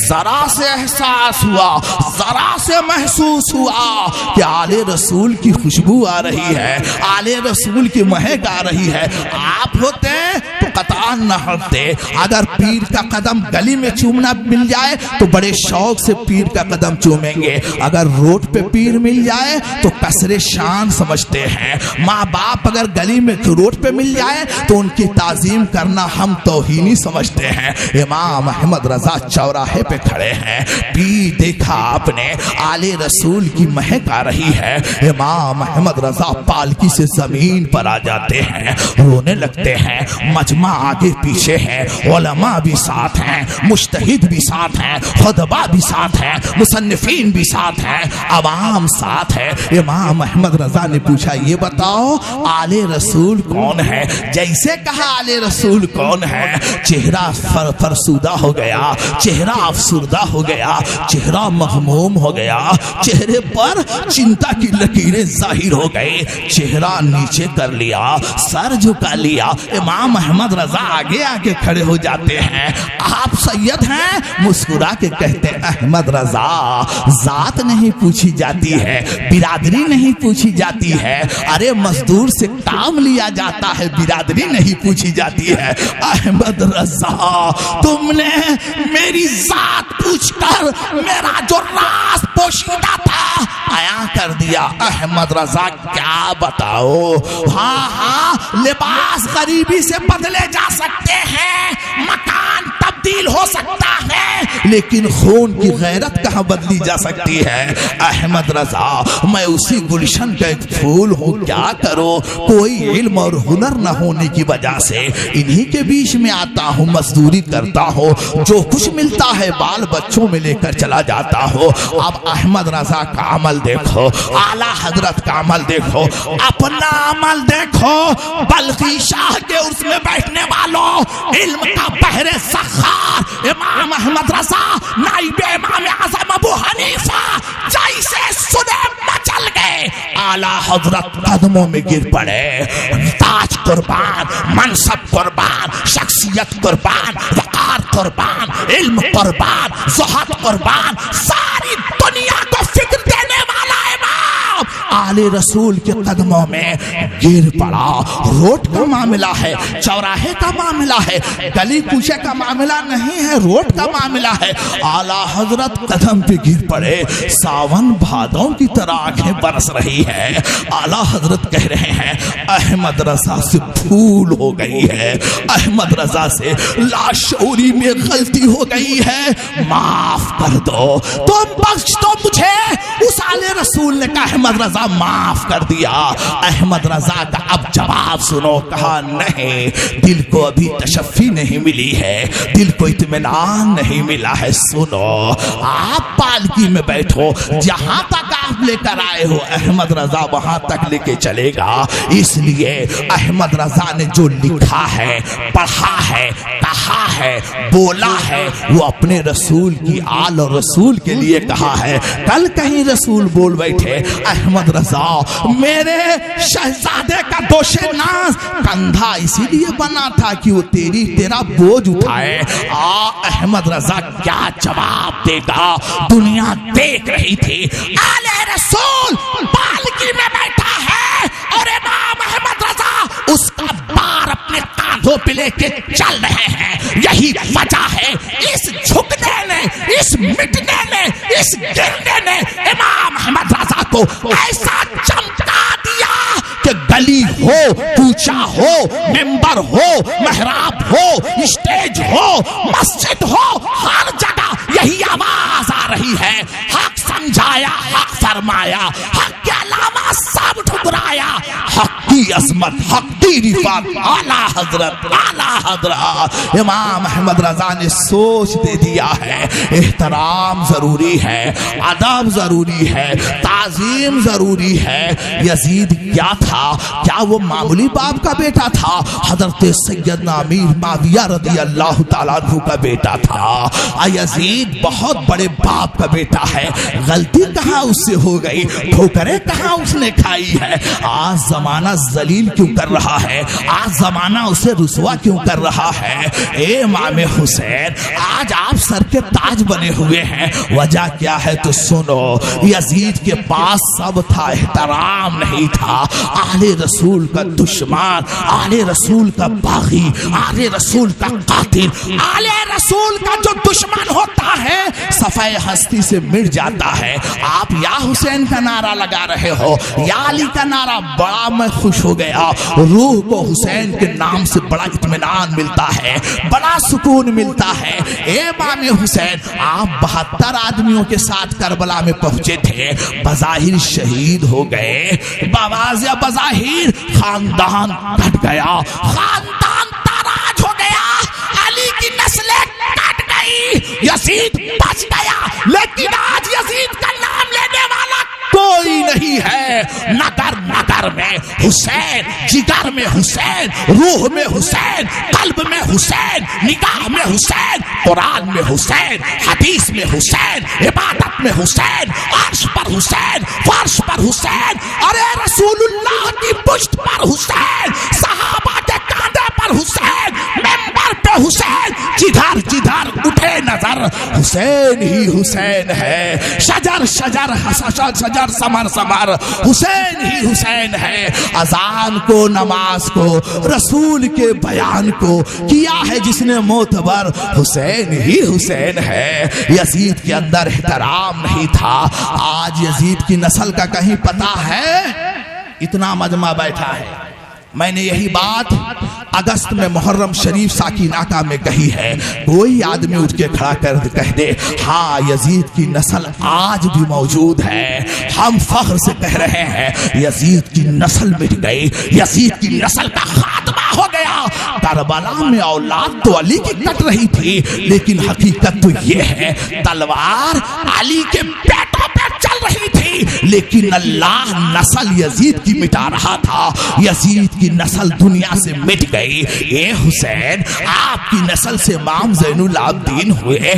ذرا سے احساس ہوا، ذرا سے محسوس ہوا کہ آل رسول کی خوشبو آ رہی ہے، آل رسول کی مہک آ رہی ہے۔ آپ ہوتے تو قطعاً نہ ہٹتے۔ اگر پیر کا قدم گلی میں چومنا مل جائے تو بڑے شوق سے پیر کا قدم چومیں گے، اگر روڈ پہ پیر مل جائے تو کسر شان سمجھتے ہیں، ماں باپ اگر گلی میں روڈ پہ مل جائے تو ان کی تعظیم کرنا ہم توہینی سمجھتے ہیں۔ امام احمد رضا چوراہے پہ کھڑے ہیں، پیر دیکھا آپ نے، آل رسول کی مہک آ رہی ہے، امام احمد رضا پالکی سے زمین پر آ جاتے ہیں، رونے لگتے ہیں، مجمع آگے پیچھے ہے، علماء بھی ساتھ ہیں، مجتہد بھی ساتھ ہیں، خطبہ بھی ساتھ ہیں، مصنفین بھی ساتھ ہیں، عوام ساتھ ہے۔ امام احمد رضا نے پوچھا یہ بتاؤ آل رسول کون ہے؟ جیسے کہا آل رسول کون ہے، چہرہ فرسودہ ہو گیا، چہرہ افسردہ ہو گیا، چہرہ مغموم ہو گیا، چہرے پر چنتا کی لکیریں ظاہر ہو گئی، چہرہ نیچے کر لیا، سر جھکا لیا۔ امام احمد رضا آگے آگے کھڑے ہو جاتے ہیں، آپ سید ہیں؟ مسکرا کے کہتے ہیں احمد رضا ذات نہیں پوچھی جاتی ہے، برادری نہیں پوچھی جاتی ہے، ارے مزدور سے کام لیا جاتا ہے، برادری نہیں پوچھی جاتی ہے۔ احمد رضا تم نے میری ذات پوچھ کر میرا جو راز پوشیدہ تھا عیاں کر دیا۔ احمد رضا کیا بتاؤ، ہاں لباس غریبی سے بدلے جا سکتے ہیں، مکان تبدیل ہو سکتا ہے، لیکن خون کی غیرت کہاں بدلی جا سکتی ہے؟ احمد رضا میں اسی گلشن کا ایک پھول ہوں، کیا کرو، کوئی علم اور ہنر نہ ہونے کی وجہ سے انہی کے بیچ میں آتا ہوں، مزدوری کرتا ہوں، جو کچھ ملتا ہے بال بچوں میں لے کر چلا جاتا ہوں۔ اب احمد رضا کا عمل دیکھو، اعلیٰ حضرت کا عمل دیکھو، اپنا عمل دیکھو۔ بلخی شاہ کے عرس میں بیٹھنے والوں، علم کا بحر سخار امام احمد رضا نائب امام اعظم ابو حنیفہ جیسے سنے مچل گئے، اعلیٰ حضرت قدموں میں گر پڑے۔ تاج قربان، منصب قربان، شخصیت قربان، وقار قربان، علم قربان، زہد قربان، ساری دنیا کو فکر دینے والا امام آل رسول کے قدموں میں گر پڑا۔ روڈ کا معاملہ ہے، چوراہے کا معاملہ ہے، گلی کوچے کا معاملہ نہیں ہے، روڈ کا معاملہ ہے۔ اعلیٰ حضرت قدم پہ گر پڑے، ساون بھادوں کی طرح آنکھیں برس رہی ہے۔ اعلیٰ حضرت کہہ رہے ہیں احمد رضا سے بھول ہو گئی ہے، احمد رضا سے لاشعوری میں غلطی ہو گئی ہے، معاف کر دو، تم بخش دو مجھے۔ اس آل رسول نے کہا احمد رضا معاف کر دیا۔ احمد رضا کا اب جواب سنو، کہا نہیں، دل کو ابھی تشفی نہیں ملی ہے، دل کو اطمینان نہیں ملا ہے۔ سنو، آپ پالکی میں بیٹھو، جہاں تک آپ لے کر آئے ہو احمد رضا وہاں تک لے کے چلے گا۔ اس لیے احمد رضا نے جو لکھا ہے، پڑھا ہے، کہا ہے، بولا ہے، وہ اپنے رسول کی آل اور رسول کے لیے کہا ہے۔ کل کہیں رسول بول بیٹھے احمد رضا میرے شہزادے کا دوش ناز کندھا اسی لیے بنا تھا کہ وہ تیرا بوجھ اٹھائے۔ احمد رضا کیا جواب دے گا؟ دنیا دیکھ رہی تھی، آل رسول پالکی میں بیٹھا ہے اور امام احمد رضا اس کا بار اپنے کاندھوں پہ لے کے چل رہے ہیں۔ یہی وجہ ہے اس جھکنے نے، اس مٹنے نے، اس گرنے نے امام احمد رضا کو ایسا چمکا دیا کہ گلی ہو، کوچہ ہو، ممبر ہو، محراب ہو، اسٹیج ہو، مسجد ہو، ہر جگہ یہی آواز آ رہی ہے، حق سمجھایا، حق فرمایا، حق کے علاوہ سب ٹھکرایا، حق کی عظمت، حق کی رفعت، اعلیٰ حضرت، اعلیٰ حضرت۔ امام احمد رضا نے سوچ دے دیا ہے، احترام ضروری ہے، ادب ضروری ہے، تعظیم ضروری ہے۔ یزید کیا تھا؟ کیا وہ معمولی باپ کا بیٹا تھا؟ حضرت سیدنا امیر معاویہ رضی اللہ تعالیٰ عنہ کا بیٹا تھا۔ یزید بہت بڑے باپ کا بیٹا ہے، غلطی کہاں اس سے ہو گئی، ٹھوکریں کہاں اس نے کھائی ہے؟ آج زمانہ ذلیل کیوں کر رہا ہے؟ آج زمانہ اسے رسوا کیوں کر رہا ہے؟ اے امام حسین، آج آپ سر کے تاج بنے ہوئے ہیں، وجہ کیا ہے تو سنو۔ یزید کے پاس سب تھا، احترام نہیں تھا۔ آل رسول کا دشمن، آل رسول کا باغی، آل رسول کا قاتل، آل رسول کا جو دشمن ہوتا ہے صفحہ ہستی سے مٹ جاتا ہے۔ آپ یا حسین کا نعرہ لگا رہے ہو، یا علی کا نعرہ، بڑا میں خوش ہو گیا۔ روح کو حسین کے نام سے بڑا اطمینان ملتا ہے، بڑا سکون ملتا ہے۔ اے امام حسین، آپ 72 آدمیوں کے ساتھ کربلا میں پہنچے تھے، بظاہر شہید ہو گئے، بواضح بظاہر خاندان کٹ گیا، خاندان تاراج ہو گیا، علی کی نسلیں کٹ گئی، یزید بچ گیا، لیکن آج یزید کا نام لینے والا کوئی نہیں ہے۔ نگر نگر میں حسین، جگر میں حسین، روح میں حسین، قلب میں حسین، نگاہ میں حسین، قرآن میں حسین، حدیث میں حسین، عبادت میں حسین، عرش پر حسین، فرش پر حسین، ارے رسول اللہ کی پشت پر حسین، صحابہ کے کاندھے پر حسین، ممبر پہ حسین، جدھر جدھر اٹھے نظر حسین ہی حسین ہے، شجر شجر شجر ثمر ثمر حسین ہی حسین ہے۔ اذان کو، نماز کو، رسول کے بیان کو کیا ہے جس نے معتبر، حسین ہی حسین ہے۔ یزید کے اندر احترام نہیں تھا، آج یزید کی نسل کا کہیں پتہ ہے؟ اتنا مجمع بیٹھا ہے، میں نے یہی بات اگست میں محرم شریف ساکیناکا میں کہی ہے. کوئی آدمی اٹھ کے کھڑا کر کہہ دے ہاں یزید کی نسل آج بھی موجود ہے, ہم فخر سے کہہ رہے ہیں یزید کی نسل مٹ گئی, یزید کی نسل کا خاتمہ ہو گیا. کربلا میں اولاد تو علی کی کٹ رہی تھی, لیکن حقیقت تو یہ ہے تلوار علی کے پیٹوں پہ چل رہی تھی, لیکن اللہ نسل یزید کی مٹا رہا تھا. یزید کی نسل دنیا سے مٹ گئی. اے حسین, آپ کی نسل سے امام زین العابدین ہوئے.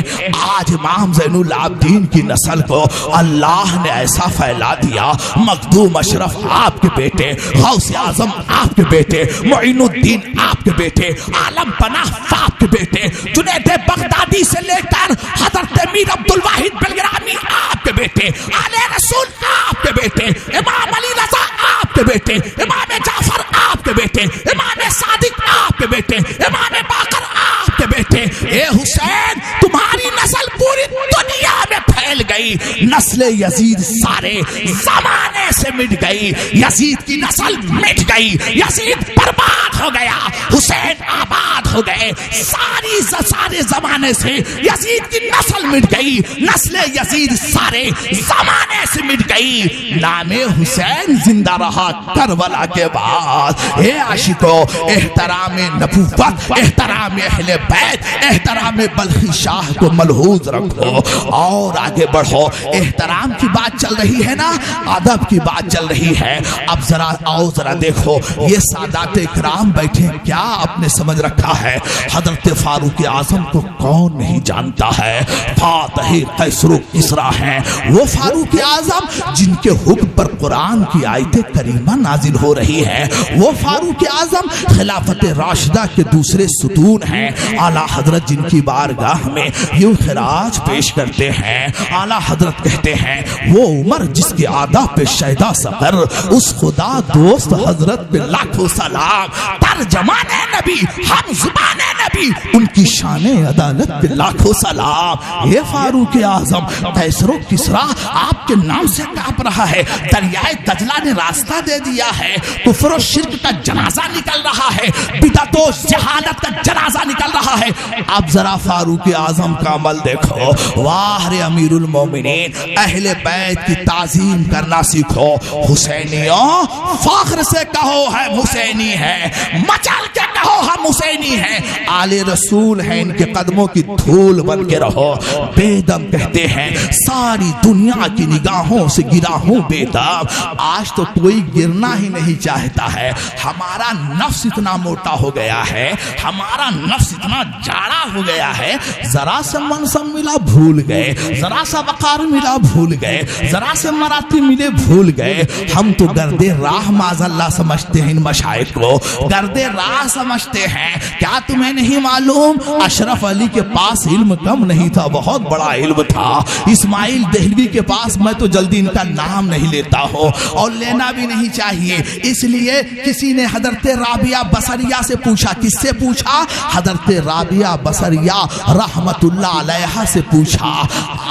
آج امام زین العابدین کی نسل کو اللہ نے ایسا پھیلا دیا, مخدوم اشرف آپ کے بیٹے, غوث اعظم آپ کے بیٹے, معین الدین آپ کے بیٹے, عالم پناہ آپ کے بیٹے, جنید بغدادی سے لے کر حضرت میر عبدالواحد بلگرامی آپ کے بیٹے, آلِ رسول آپ کے بیٹے, امام علی رضا آپ کے بیٹے, امام جعفر آپ کے بیٹے, امام صادق آپ کے بیٹے, امام باقر آپ کے بیٹے. اے حسین, تمہاری نسل پوری دنیا میں پھیل گئی. نسل یزید سارے زمانے سے مٹ گئی. یزید کی نسل مٹ گئی, یزید برباد ہو گیا, حسین آباد ہو گئے. سارے زمانے سے یزید کی نسل مٹ گئی. نسل یزید سارے زمانے سے مٹ گئی. نام حسین زندہ رہا کربلا کے بعد. اے عاشقو, احترام نبوت, احترام اہل بیت, احترام بلخی شاہ کو ملحوظ رکھو اور آگے بڑھو. احترام کی بات چل رہی ہے نا, ادب کی بات چل رہی ہے. اب ذرا آؤ ذرا دیکھو, یہ سادات اکرام بیٹھے کیا آپ نے سمجھ رکھا ہے؟ حضرت فاروق اعظم کو کون نہیں جانتا ہے؟ فاتح قیصر و کسریٰ ہیں وہ فاروق اعظم جن کے حکم پر قرآن کی آیت کریمہ نازل ہو رہی ہے. وہ فاروق اعظم خلافت راشدہ کے دوسرے ستون ہیں. اعلیٰ حضرت جن کی بارگاہ میں یوں خراج پیش کرتے ہیں. اعلیٰ حضرت کہتے ہیں وہ عمر جس کے آداب پہ شیدا سفر, اس خدا دوست حضرت پہ لاکھوں سلام. ترجمان نبی, ہم زبان نبی, ان کی شان عدالت پہ لاکھوں سلام. یہ فاروق اعظم قیصر و کسریٰ آپ کے نام سے کانپ رہا ہے. دریائے دجلہ نے راستہ دے دیا ہے. کفر و شرک کا جنازہ نکل رہا ہے, بدعت و جہالت کا جنازہ نکل رہا ہے. اب ذرا فاروق اعظم کا عمل دیکھو. واہ رے امیر المومنین, اہل بیت کی تعظیم کرنا سیکھو. حسینیوں, فخر سے کہو ہم حسینی ہیں, مچل کے کہو ہم حسینی ہیں. آل رسول ہیں, ان کے قدموں کی دھول بن کے رہو. بے دم کہتے ہیں ساری دنیا کی نگاہوں سے گرا ہوں بے دم. آج تو کوئی گرنا ہی نہیں چاہتا ہے. ہمارا نفس اتنا موٹا ہو گیا ہے, ہمارا نفس اتنا جاڑا ہو گیا ہے, ذرا سے منصب ملا بھول گئے, ذرا سا وقار ملا بھول گئے, ذرا سے مراتب ملے بھول گئے. ہم تو گرد راہ معاذ اللہ سمجھتے ہیں ان مشائخ کو, گرد راہ سمجھتے ہیں. کیا تمہیں نہیں معلوم اشرف علی کے پاس علم کم نہیں تھا, بہت بڑا علم تھا. اسماعیل دہلوی کے پاس, میں تو جلدی ان کا نام نہیں لیتا ہوں اور لینا بھی نہیں چاہیے, اس لیے کسی نے حضرت رابعہ بصریہ سے پوچھا. کس سے پوچھا؟ حضرت رابعہ بصریہ رحمت اللہ علیہا سے پوچھا,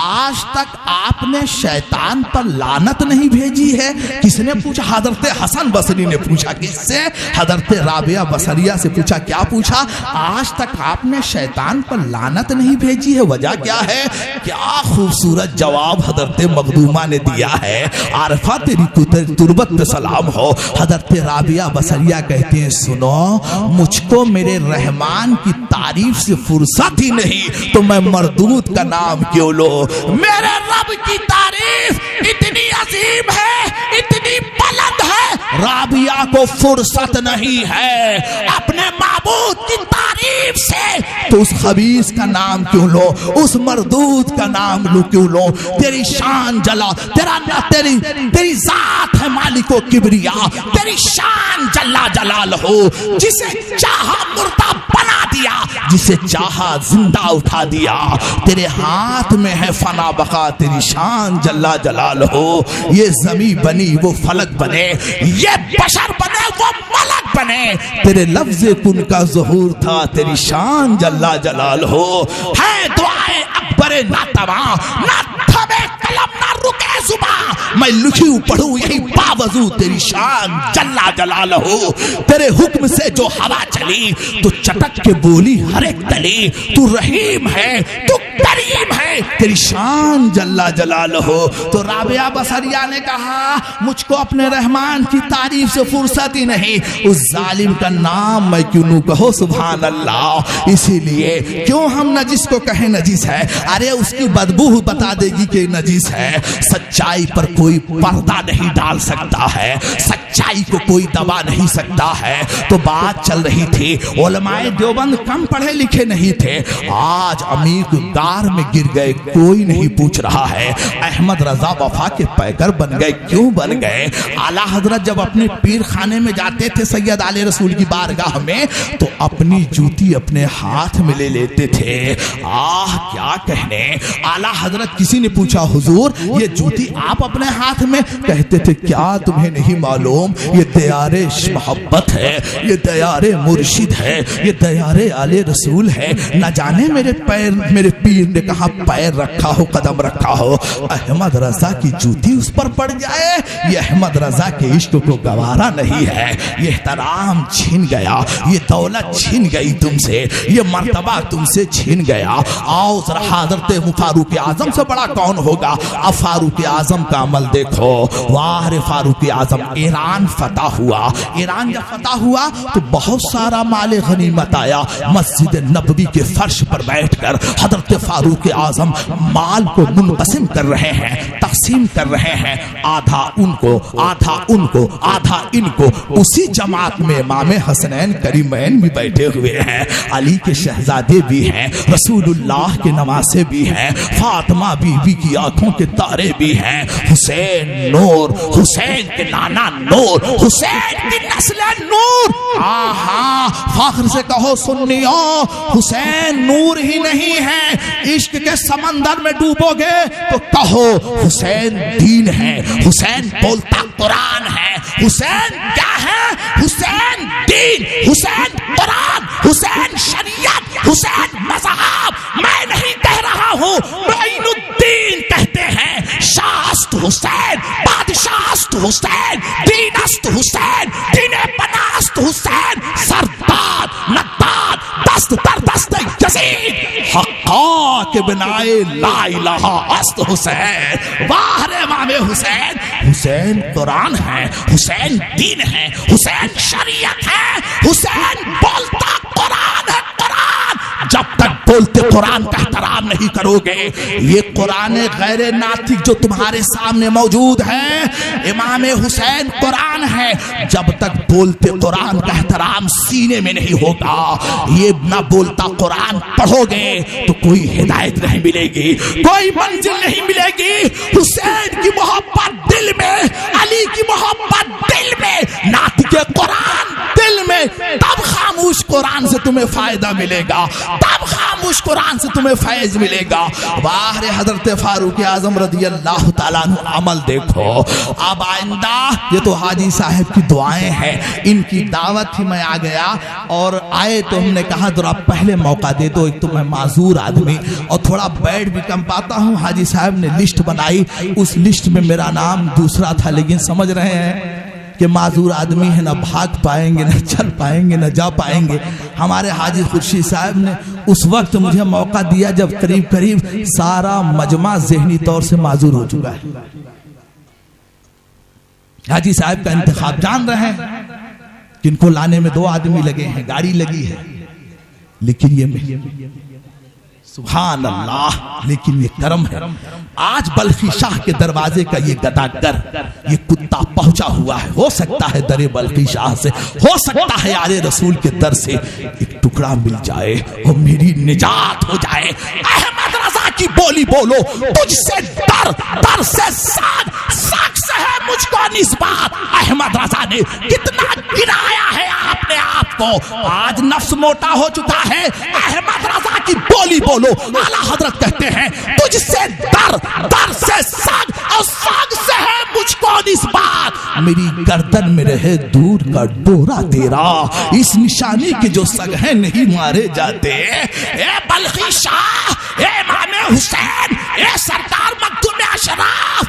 آج تک آپ نے شیطان پر لعنت نہیں بھیجی ہے؟ کس نے پوچھا؟ حضرت حسن بصری نے پوچھا. کس سے؟ حضرت رابعہ بصریہ سے پوچھا. کیا پوچھا؟ آج تک آپ نے شیطان پر لعنت نہیں بھیجی ہے, وجہ کیا ہے؟ کیا خوبصورت جواب حضرت مخدومہ نے دیا ہے. عارفہ تیری تربت پہ سلام ہو. حضرت رابعہ بصریہ کہتے ہیں سنو, مجھ کو میرے رحمان کی تعریف سے فرصت ہی نہیں تو میں مردود کا نام کیوں لو. میرے رب کی تعریف اتنی عظیم ہے, اتنی بلند ہے, رابعہ کو فرصت نہیں ہے اپنے معبود کی تعریف سے. تو اس خبیث کا نام کیوں لو, اس مردود کا نام لو کیوں لو؟ تیری شان جلا, تیری ذات ہے مالک و کبریا, تیری شان جلا جلال ہو. جسے چاہا مردہ بنا دیا, جسے چاہا زندہ اٹھا دیا. تیرے ہاتھ میں ہے فنا بقا, تیری شان جلا جلال ہو. یہ زمین بنی وہ فلک بنے, یہ بشر بنے وہ ملک بنے. تیرے لفظ کن کا ظہور تھا, تیری شان جلا جلال ہو. ہے دعائے اکبر ناتواں, نہ تھمے قلم نہ رکے بے زباں میں لکھی پڑھوں یہی باوضو تیری شان جلا جلالہ. تیرے حکم سے جو ہوا چلی تو چٹک کے بولی ہر ایک تلی. تو رحیم ہے تو کریم ہے تیری شان جلا جلالہ. تو رابعہ بصریہ نے کہا مجھ کو اپنے رحمان کی تعریف سے فرصت ہی نہیں, اس ظالم کا نام میں کیوں نہ کہو سبحان اللہ. اسی لیے کیوں ہم نجس کو کہیں نجس ہے, ارے اس کی بدبو بتا دے گی کہ نجس ہے. سچائی پر کوئی پردہ نہیں ڈال سکتا ہے, سچائی کو کوئی دبا نہیں سکتا ہے. تو بات چل رہی تھی علماء دیوبند کم پڑھے لکھے نہیں تھے, آج عمیق غار میں گر گئے, کوئی نہیں پوچھ رہا ہے. احمد رضا وفا کے پیکر بن گئے, کیوں بن گئے؟ اعلیٰ حضرت جب اپنے پیر خانے میں جاتے تھے سید علیہ رسول کی بارگاہ میں تو اپنی جوتی اپنے ہاتھ میں لے لیتے تھے. کیا کہنے, اعلیٰ حضرت کسی نے پوچھا حضور یہ جوتی آپ اپنے ہاتھ میں, کہتے تھے کیا تمہیں نہیں معلوم یہ دیار محبت ہے, یہ دیار مرشد ہے, یہ دیار علیہ رسول ہے. نہ جانے میرے پیر نے کہاں پیر رکھا ہو, قدم رکھا ہو, احمد رضا کی جوتی اس پر پڑ جائے. یہ احمد رضا کے عشق کو گوارا نہیں ہے. یہ احترام چھین گیا, یہ دولت چھین گئی تم سے, یہ مرتبہ تم سے چھین گیا. آؤ ذرا حضرت فاروق اعظم سے بڑا کون ہوگا. اب فاروق اعظم کا عمل دیکھو, واہ فاروق اعظم. ایران فتح ہوا, ایران جب فتح ہوا تو بہت سارا مال غنیمت آیا. مسجد نبوی کے فرش پر بیٹھ کر حضرت فاروق اعظم مال کو منقسم کر رہے ہیں, تقسیم کر رہے ہیں, آدھا ان کو آدھا ان کو آدھا ان کو. اسی جماعت میں امام حسنین کریمین بھی بیٹھے ہوئے ہیں, علی کے شہزادے بھی ہیں, رسول اللہ کے نواسے بھی ہیں, فاطمہ بی بی کی آنکھوں کے تارے بھی ہیں, حسین نور, حسین کے نانا نور, حسین کی نسل نور. فخر سے کہو سنیوں حسین نور ہی نہیں ہے, عشق کے سمندر میں ڈوبو گے تو کہو حسین دین ہے, حسین بولتا قرآن ہے. حسین کیا ہے؟ حسین دین, حسین قرآن, حسین شریعت, حسین مذہب. میں نہیں کہہ رہا ہوں, معین الدین کہتے ہیں. شاہ است حسین, بادشاہ است حسین, دین است حسین, دین پناہ است حسین, سرداد نداد دست در دست یزید, حقا کے بنائے لا الہ است حسین. باہر امام حسین, حسین قرآن ہے, حسین دین ہے, حسین شریعت ہے, حسین بولتا قرآن ہے. قرآن جب تک بولتے قرآن کا احترام نہیں کرو گے, یہ قرآن غیر ناطق جو تمہارے سامنے موجود ہے, امام حسین قرآن ہے, جب تک بولتے قرآن کا احترام سینے میں نہیں ہوگا, یہ نہ بولتا قرآن پڑھو گے تو کوئی ہدایت نہیں ملے گی, کوئی منزل نہیں ملے گی. حسین کی محبت دل میں, علی کی محبت دل میں, ناطق قرآن دل میں, تب خاموش قرآن سے تمہیں فائدہ ملے گا, تب خاموش قرآن سے تمہیں فیض ملے گا. باہر حضرت فاروق اعظم رضی اللہ تعالیٰ عنہ عمل دیکھو. اب آئندہ یہ تو حاجی صاحب کی دعائیں ہیں, ان کی دعوت ہی میں آ گیا, اور آئے تو ہم نے کہا ذرا پہلے موقع دے دو, ایک تو میں معذور آدمی اور تھوڑا بیٹھ بھی کم پاتا ہوں. حاجی صاحب نے لسٹ بنائی, اس لسٹ میں میرا نام دوسرا تھا, لیکن سمجھ رہے ہیں کہ معذور آدمی ہے, نہ بھاگ پائیں گے, نہ چل پائیں گے, نہ جا پائیں گے. ہمارے حاجی خورشید صاحب نے اس وقت مجھے موقع دیا جب قریب قریب سارا مجمع ذہنی طور سے معذور ہو چکا ہے. حاجی صاحب کا انتخاب جان رہے ہیں, جن کو لانے میں 2 آدمی لگے ہیں, گاڑی لگی ہے, لیکن یہ سبحان اللہ, لیکن یہ کرم ہے. آج بلخی شاہ کے دروازے کا یہ گداگر, یہ کتا پہنچا ہوا ہے. ہو سکتا ہے در بلخی شاہ سے, ہو سکتا ہے آل رسول کے در سے ایک ٹکڑا مل جائے اور میری نجات ہو جائے. احمد رضا کی بولی بولو, تجھ سے در, در سے ساگ, ساگ سے ہے مجھ کو نسبت. احمد رضا نے کتنا گرایا ہے آپ نے آپ کو, آج نفس موٹا ہو چکا ہے. احمد رضا کی بولی بولو. اعلیٰ حضرت کہتے ہیں تجھ سے در, در سے ساگ, اور ساگ سے ہے مجھ کو نسبت. میری گردن میں رہے دور کا ڈورا تیرا, اس نشانی کے جو سگہیں نہیں مارے جاتے. اے بلخی شاہ, اے امام حسین, اے سرکار مخدوم اشراف,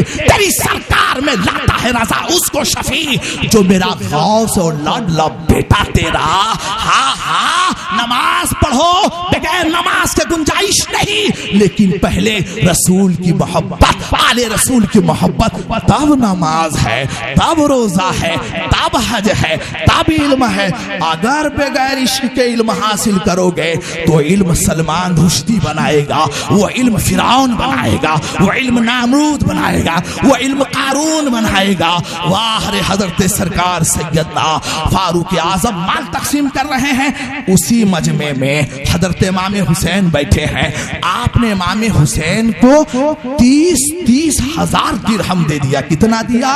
تیری سرکار میں لاتا ہے رضا اس کو شفیع جو میرا غوث اور لاڈلا بیٹا تیرا. ہاں ہاں نماز پڑھو بغیر نماز کے گنجائش نہیں، لیکن پہلے رسول کی محبت، آل رسول کی محبت، تب نماز ہے، تب روزہ ہے، تب حج ہے، تب علم ہے. اگر بغیر عشق کے علم حاصل کرو گے تو علم سلمان رشدی بنائے گا، وہ علم فرعون بنائے گا، وہ علم نامرود بنائے گا، وہ علم قارون بنائے گا. واہ رے حضرت سرکار سیدنا فاروق اعظم مال تقسیم کر رہے ہیں، اسی مجمع میں حضرت امام حسین بیٹھے ہیں. آپ نے امام حسین کو 30 ہزار درہم دے دیا. کتنا دیا؟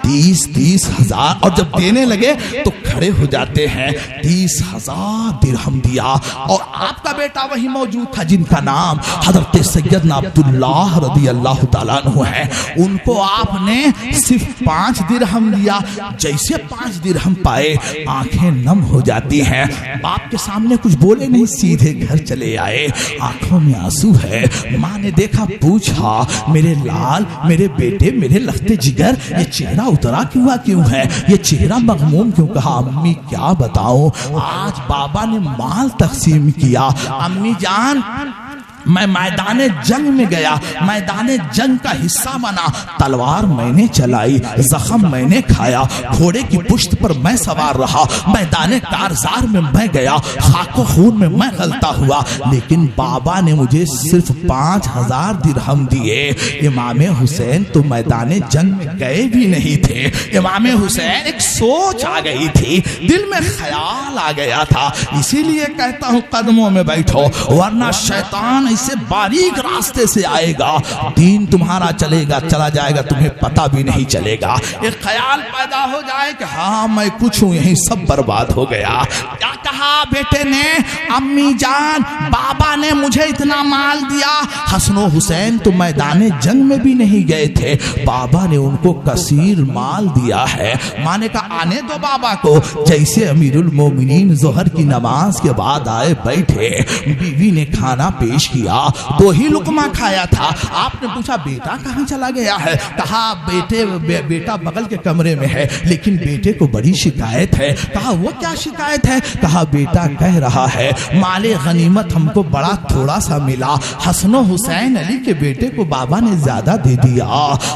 30 ہزار. اور جب دینے لگے تو کھڑے ہو جاتے ہیں. 30 ہزار درہم دیا. اور آپ کا بیٹا وہی موجود تھا جن کا نام حضرت سیدنا عبداللہ رضی اللہ تعالیٰ عنہ ہے. ان کو آپ نے صرف 5 درہم دیا. جیسے 5 درہم پائے آنکھیں نم ہو جاتی ہیں. باپ کے سامنے کچھ بولے نہیں، سیدھے گھر چلے آئے. آنکھوں میں آنسو ہے. ماں نے دیکھا، پوچھا میرے لال، میرے بیٹے، میرے لخت جگر، یہ چہرہ اترا کیوں ہے، یہ چہرہ مغموم کیوں؟ کہا امی کیا بتاؤں، آج بابا نے مال تقسیم کیا. امی جان میں میدان جنگ میں گیا، میدان جنگ کا حصہ بنا، تلوار میں نے چلائی، زخم میں نے کھایا، گھوڑے کی پشت پر میں سوار رہا، میدان کارزار میں میں گیا، خاک و خون میں میں غلطہ ہوا، لیکن بابا نے مجھے صرف 5000 درہم دیے. امام حسین تو میدان جنگ میں گئے بھی نہیں تھے. امام حسین ایک سوچ آ گئی تھی، دل میں خیال آ گیا تھا. اسی لیے کہتا ہوں قدموں میں بیٹھو، ورنہ شیطان سے باریک راستے سے آئے گا، دین تمہارا چلے گا، چلا جائے گا، تمہیں پتہ بھی نہیں چلے گا. ایک خیال پیدا ہو جائے کہ ہاں میں کچھ ہوں، یہیں سب برباد ہو گیا. کیا کہا بیٹے نے؟ امی جان بابا نے مجھے اتنا مال دیا. حسن و حسین تو میدان جنگ میں بھی نہیں گئے تھے، بابا نے ان کو کثیر مال دیا ہے. ماں نے کہا آنے دو بابا کو. جیسے امیر المومنین ظہر کی نماز کے بعد آئے بیٹھے، بیوی نے کھانا پیش کیا، 2 ہی لقمہ کھایا تھا. آپ نے پوچھا بیٹا کہاں چلا گیا ہے؟ کہا بیٹا بغل کے کمرے میں ہے، لیکن بیٹے کو بڑی شکایت ہے. کہا وہ کیا شکایت ہے؟ کہا بیٹا کہہ رہا ہے مال غنیمت ہم کو بڑا تھوڑا سا ملا، حسن و حسین علی کے بیٹے کو بابا نے زیادہ دے دیا.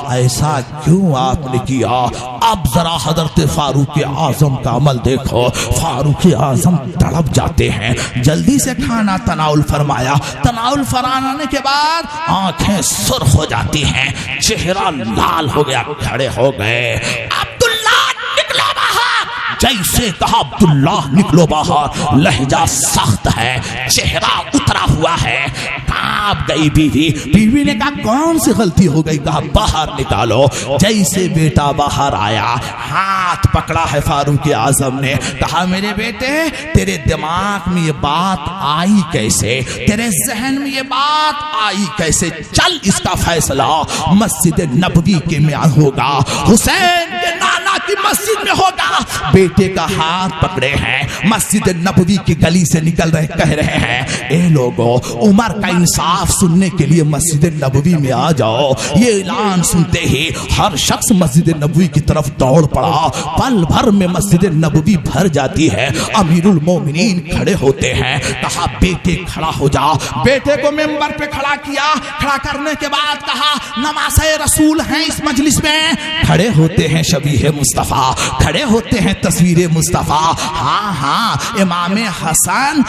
ایسا کیوں آپ نے کیا؟ اب ذرا حضرت فاروق اعظم کا عمل دیکھو. فاروق اعظم تڑپ جاتے ہیں، جلدی سے کھانا تناول فرمایا. تناول فرانے کے بعد آنکھیں سرخ ہو جاتی ہیں، چہرہ لال ہو گیا، کھڑے ہو گئے. عبداللہ نکلو باہر. جیسے کہا عبداللہ نکلو باہر، لہجہ سخت ہے، چہرہ اترا ہوا ہے. کانپ گئی بیوی نے کہا کون سی غلطی ہو گئی؟ کہا باہر نکالو. جیسے بیٹا باہر آیا، ہاتھ پکڑا ہے فاروق اعظم نے. کہا میرے بیٹے تیرے دماغ میں یہ بات آئی کیسے، تیرے ذہن میں یہ بات آئی کیسے؟ چل اس کا فیصلہ مسجد نبوی کے میں ہوگا، حسین کے نانا کی مسجد میں ہوگا. بیٹے کا ہاتھ پکڑے ہیں، مسجد نبوی کی گلی سے نکل رہے، کہہ رہے ہیں اے لوگو عمر کا انصاف سننے کے لیے مسجد نبوی میں آ جاؤ. یہ اعلان سنتے ہی ہر شخص مسجد نبوی کی طرف دوڑ پڑا. پل بھر میں مسجد نبوی بھر جاتی ہے. امیر المومنین کھڑے ہوتے ہیں. کہا بیٹے کھڑا ہو جا. بیٹے کو ممبر پہ کھڑا کیا. کھڑا کرنے کے بعد کہا نماز رسول ہیں اس مجلس میں. کھڑے ہوتے ہیں شبیہ مصطفیٰ، کھڑے ہوتے ہیں تصویر مصطفیٰ. ہاں ہاں امام حسن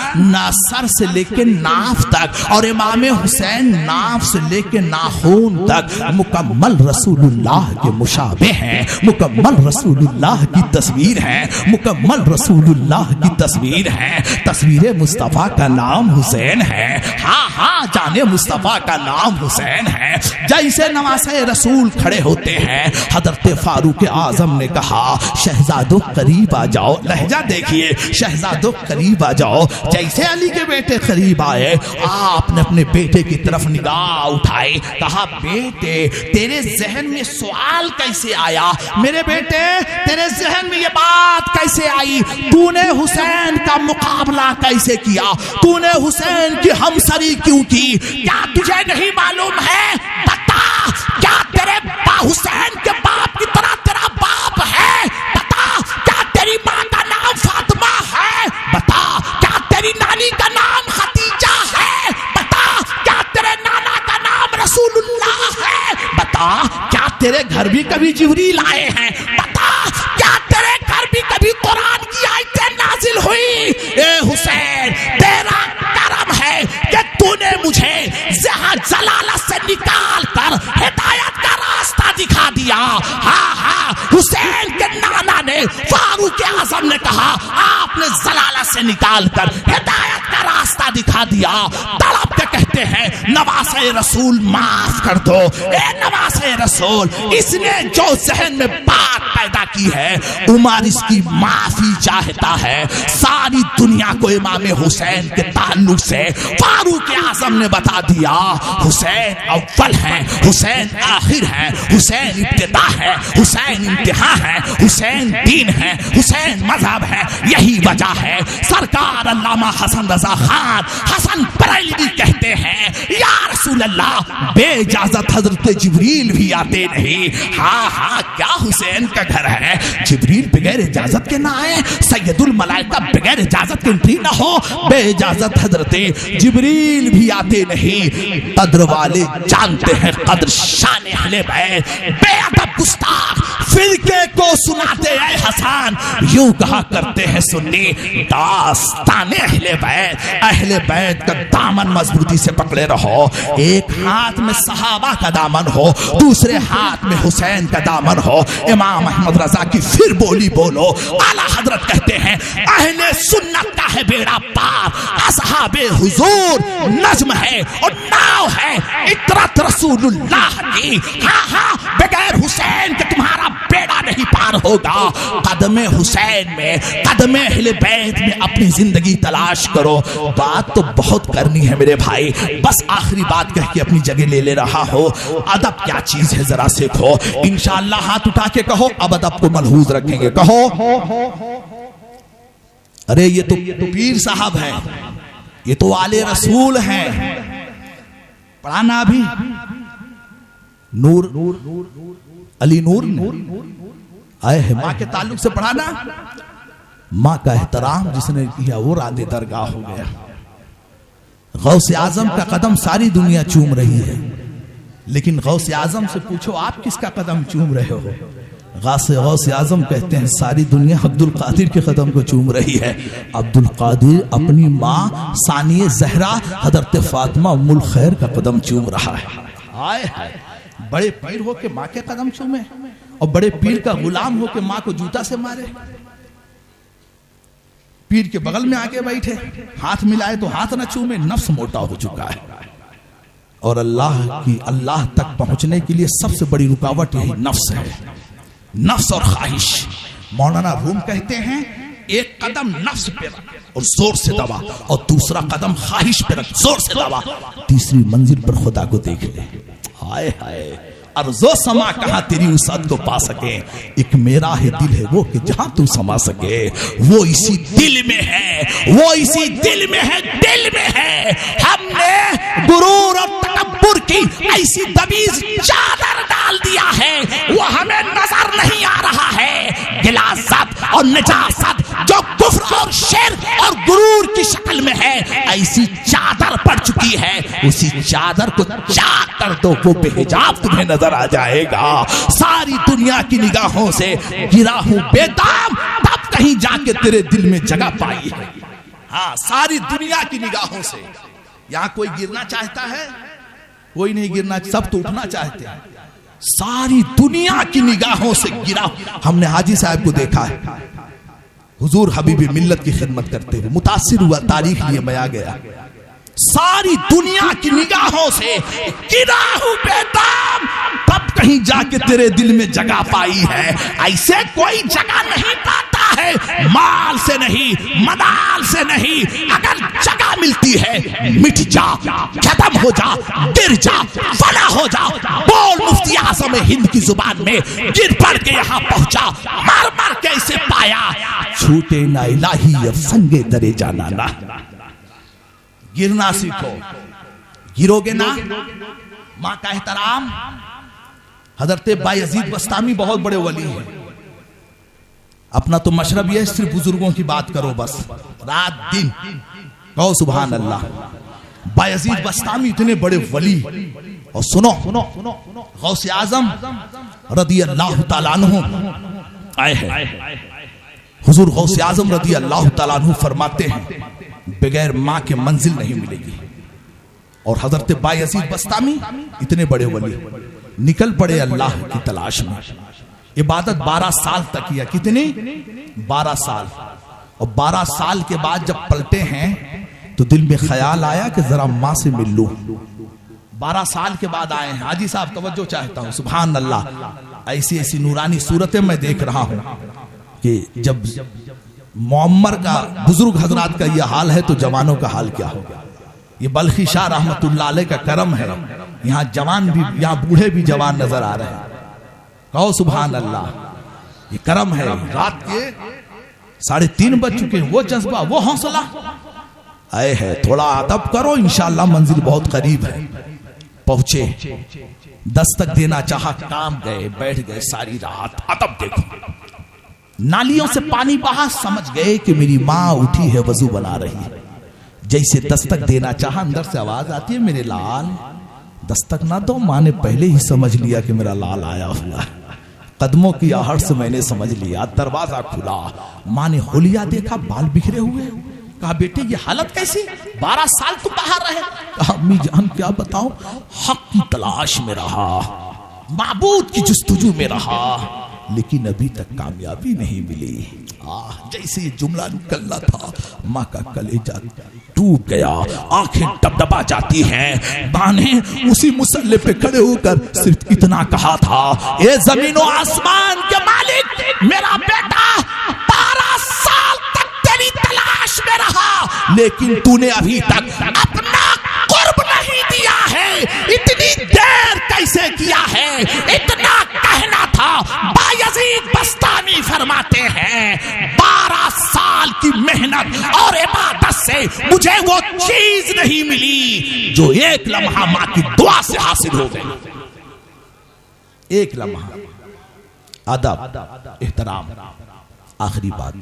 سر سے لے کے ناف تک اور امام حسین ناف سے لے کے ناخون تک مکمل رسول اللہ کے مشابہ ہیں، مکمل رسول اللہ کی تصویر ہے، مکمل رسول اللہ کی تصویر ہے. تصویر مصطفیٰ کا نام حسین ہے. ہاں ہاں جانے مصطفیٰ کا نام حسین ہے. جیسے نماز رسول کھڑے ہوتے ہیں، حضرت فاروق اعظم نے کہا شہزادو قریب آ جاؤ. لہجہ دیکھیے، شہزادو قریب آ جاؤ. جیسے علی کے بیٹے قریب آئے، آپ نے اپنے بیٹے کی طرف نگاہ اٹھائی. کہا بیٹے تیرے ذہن میں سوال کیسے آیا؟ میرے بیٹے تیرے ذہن میں یہ بات کیسے آئی؟ تو نے حسین کا مقابلہ کیسے کیا؟ تو نے حسین کی ہمسری کیوں کی؟ کیا تجھے نہیں معلوم ہے؟ بتا کیا تیرے باپ حسین کے باپ کی طرح تیرا باپ ہے؟ بتا کیا تیری ماں کا نام فاطمہ ہے؟ بتا کیا تیری نانی کا نام خدیجہ ہے؟ بتا کیا تیرے نانا کا نام رسول اللہ ہے؟ بتا کیا تیرے گھر بھی کبھی جبریل آئے ہیں؟ بتا کیا تیرے گھر بھی کبھی قرآن کی آیتیں نازل ہوئی؟ اے حسین تیرا کرم ہے کہ تو نے مجھے جلالت سے نکال کر ہدایت کا راستہ دکھا دیا. ہاں ہاں حسین کے نانا نے فاروق اعظم نے کہا آپ نے جلالت سے نکال کر ہدایت کا راستہ دکھا دیا. تڑپ کے کہتے ہیں نواسے رسول معاف کر دو. اے نواسے رسول اس نے جو ذہن میں بات پیدا کی ہے عمر اس کی معافی چاہتا ہے. ساری دنیا کو امام حسین کے تعلق سے فاروق اعظم نے بتا دیا حسین اول ہے، حسین آخر ہے، حسین ابتدا ہے، حسین انتہا ہے، حسین دین ہے، حسین مذہب ہے. یہی وجہ ہے سرکار علامہ حسن رضا خان حسن بریلوی کہتے ہیں یا رسول اللہ بے اجازت حضرت جبریل بھی آتے نہیں. ہاں ہاں کیا حسین کا گھر ہے جبریل بغیر اجازت کے نہ آئے؟ سید الملائکہ بغیر اجازت کے انٹری نہ ہو؟ بے اجازت حضرت جبریل بھی آتے نہیں. قدر والے جانتے ہیں قدر شان اہل بیت. بے ادب گستاخ فرقے کو سناتے اے حسن. یوں کہا کرتے ہیں سنی داستان اہل بیت. اہل بیت کا دامن مضبوطی سے پکڑے رہو. ایک ہاتھ میں صحابہ کا دامن ہو، دوسرے ہاتھ میں حسین کا دامن ہو. امام احمد رضا کی پھر بولی بولو. اعلیٰ حضرت کہتے ہیں اہل سنت کا ہے بیڑا پار، اصحاب حضور نظم ہے اور ناؤ ہے اطرت رسول اللہ کی. ہاں ہاں بغیر حسین کے تمہارا بیڑا نہیں پار ہوگا. قدم حسین میں، قدم اہل بیت میں اپنی زندگی تلاش کرو. بات تو بہت کرنی ہے میرے بھائی، بس آخری بات کہہ کے اپنی جگہ لے رہا ہو. ادب کیا چیز ہے ذرا سیکھو. انشاءاللہ ہاتھ اٹھا کے کہو اب ادب کو ملحوظ رکھیں گے. کہو ارے یہ تو پیر صاحب ہیں، یہ تو آلے رسول ہیں. پڑھانا ابھی نور علی نور نے آئے ہیں ماں کے تعلق سے پڑھانا. ماں کا احترام جس نے کیا وہ راندے درگاہ ہو گیا. غوث اعظم کا قدم ساری دنیا چوم رہی ہے، لیکن غوث اعظم سے پوچھو آپ کس کا قدم چوم رہے ہو؟ غوث اعظم کہتے ہیں ساری دنیا عبد القادر کے قدم کو چوم رہی ہے. عبد القادر اپنی ماں ثانیہ زہرا حضرت فاطمہ ام الخیر کا قدم چوم رہا ہے. آئے ہائے بڑے پیر ہو کے ماں کے قدم چومے اور بڑے پیر کا غلام ہو کے ماں کو جوتا سے مارے. پیر کے بغل میں آگے بیٹھے ہاتھ ملائے تو ہاتھ نہ چومے. نفس موٹا ہو چکا ہے اور اللہ تک پہنچنے کے لیے سب سے بڑی رکاوٹ یہی نفس ہے، نفس اور خواہش. مولانا روم کہتے ہیں ایک قدم نفس پہ رکھ اور زور سے دبا اور دوسرا قدم خواہش پہ رکھ زور سے دبا، تیسری منزل پر خدا کو دیکھ لے. ہائے ہائے ارض و سما کہاں تیری وسعت کو پا سکے. ایک میرا ہے دل ہے وہ کہ جہاں تو سما سکے. وہ اسی دل میں ہے، وہ اسی دل میں ہے، دل میں ہے. ہم نے غرور اور تکبر کی ایسی دبیز چادر ڈال دیا ہے وہ ہمیں نظر نہیں آ رہا ہے. غلاظت اور نجاست جو کفر اور شرک اور غرور کی شکل میں ہے ایسی چادر پڑ چکی ہے. اسی چادر کو چاک کر دو، وہ بے حجاب تمہیں نظر آ جائے گا. ساری دنیا کی نگاہوں سے گرا ہوں بے دام، تب کہیں جا کے تیرے دل میں جگہ پائی ہے. ہاں ساری دنیا کی نگاہوں سے. یہاں کوئی گرنا چاہتا ہے؟ کوئی نہیں گرنا، سب تو اٹھنا چاہتے ہیں. ساری دنیا کی نگاہوں سے گرا. ہم نے حاجی صاحب کو دیکھا ہے حضور حبیب ملت کی خدمت کرتے ہوئے، متاثر ہوا، تاریخ لیے میں آ گیا. ساری دنیا کی نگاہوں سے گرا ہوں بے دام، تب کہیں جا کے تیرے دل میں جگہ پائی ہے. ایسے کوئی جگہ نہیں پاتا ہے، مال سے نہیں، منال سے نہیں. اگر جگہ ملتی ہے مٹ جا، ختم ہو جا، گر جا، فنا ہو جا. بول مفتی اعظم ہند کی زبان میں گر پڑ کے یہاں پہنچا، مر مر کے اسے پایا. چھوٹے نہ الہی اب سنگے درے جانا نہ. گرنا سیکھو، گرو گے نا. ماں کا احترام حضرت بایزید بسطامی بہت بڑے ولی ہیں. اپنا تو مشرب یہ صرف بزرگوں کی بات کرو بس رات دن. کہو سبحان اللہ. بایزید بسطامی اتنے بڑے ولی. اور سنو غوث اعظم رضی اللہ تعالیٰ عنہ آئے ہیں. حضور غوث اعظم رضی اللہ تعالیٰ عنہ فرماتے ہیں بغیر ماں کے منزل نہیں ملے گی. اور حضرت بایزید بسطامی اتنے بڑے ولی نکل پڑے اللہ کی تلاش میں. عبادت 12 سال تک کیا. کتنی؟ 12 سال. اور 12 سال کے بعد جب پلٹے ہیں تو دل میں خیال آیا کہ ذرا ماں سے مل لوں. 12 سال کے بعد آئے ہیں. حاجی صاحب توجہ چاہتا ہوں. سبحان اللہ. ایسی ایسی نورانی صورتیں میں دیکھ رہا ہوں کہ جب معمر کا بزرگ حضرات کا یہ حال ہے تو جوانوں کا حال کیا ہوگا. یہ بلخی شاہ رحمت اللہ علیہ کا کرم ہے. یہاں جوان بھی یہاں بوڑھے بھی جوان نظر آ رہے ہیں. کہو سبحان اللہ. یہ کرم ہے. رات کے 3:30 بج چکے ہیں. وہ جذبہ وہ حوصلہ آئے ہے. تھوڑا ادب کرو انشاءاللہ منزل بہت قریب ہے. پہنچے. دستک دینا چاہا کام گئے بیٹھ گئے ساری رات. ادب دیکھو. نالیوں سے پانی بہا سمجھ گئے کہ میری ماں اٹھی ہے وضو بنا رہی ہے. جیسے دستک دینا چاہا اندر سے آواز آتی ہے میرے لال. دستک نہ دو. ماں نے پہلے ہی سمجھ لیا کہ میرا لال آیا ہوا ہے. قدموں کی آہٹ سے میں نے سمجھ لیا. دروازہ کھلا. ماں نے حلیہ دیکھا بال بکھرے ہوئے. کہا بیٹے یہ حالت کیسی؟ 12 سال تو باہر رہے. کہا امی جان کیا بتاؤں. حق کی تلاش میں رہا. معبود کی جستجو میں رہا. لیکن ابھی تک کامیابی نہیں ملی. جیسے یہ جملہ نکلنا تھا ماں کا کلیجہ ٹوٹ گیا. آنکھیں ڈبڈبا جاتی ہیں. ماں نے اسی مسلح پہ کھڑے ہو کر صرف اتنا کہا تھا اے زمین و آسمان کے مالک میرا بیٹا 12 سال تک تیری تلاش میں رہا لیکن تو نے ابھی تک اپنا قرب نہیں دیا ہے. اتنی دیر کیسے کیا ہے؟ اتنا کہنا تھا. بایزید بسطامی فرماتے ہیں 12 سال کی محنت اور عبادت سے مجھے وہ چیز نہیں ملی جو ایک لمحہ ماں کی دعا سے حاصل ہو گئی. ایک لمحہ ادب احترام. آخری بات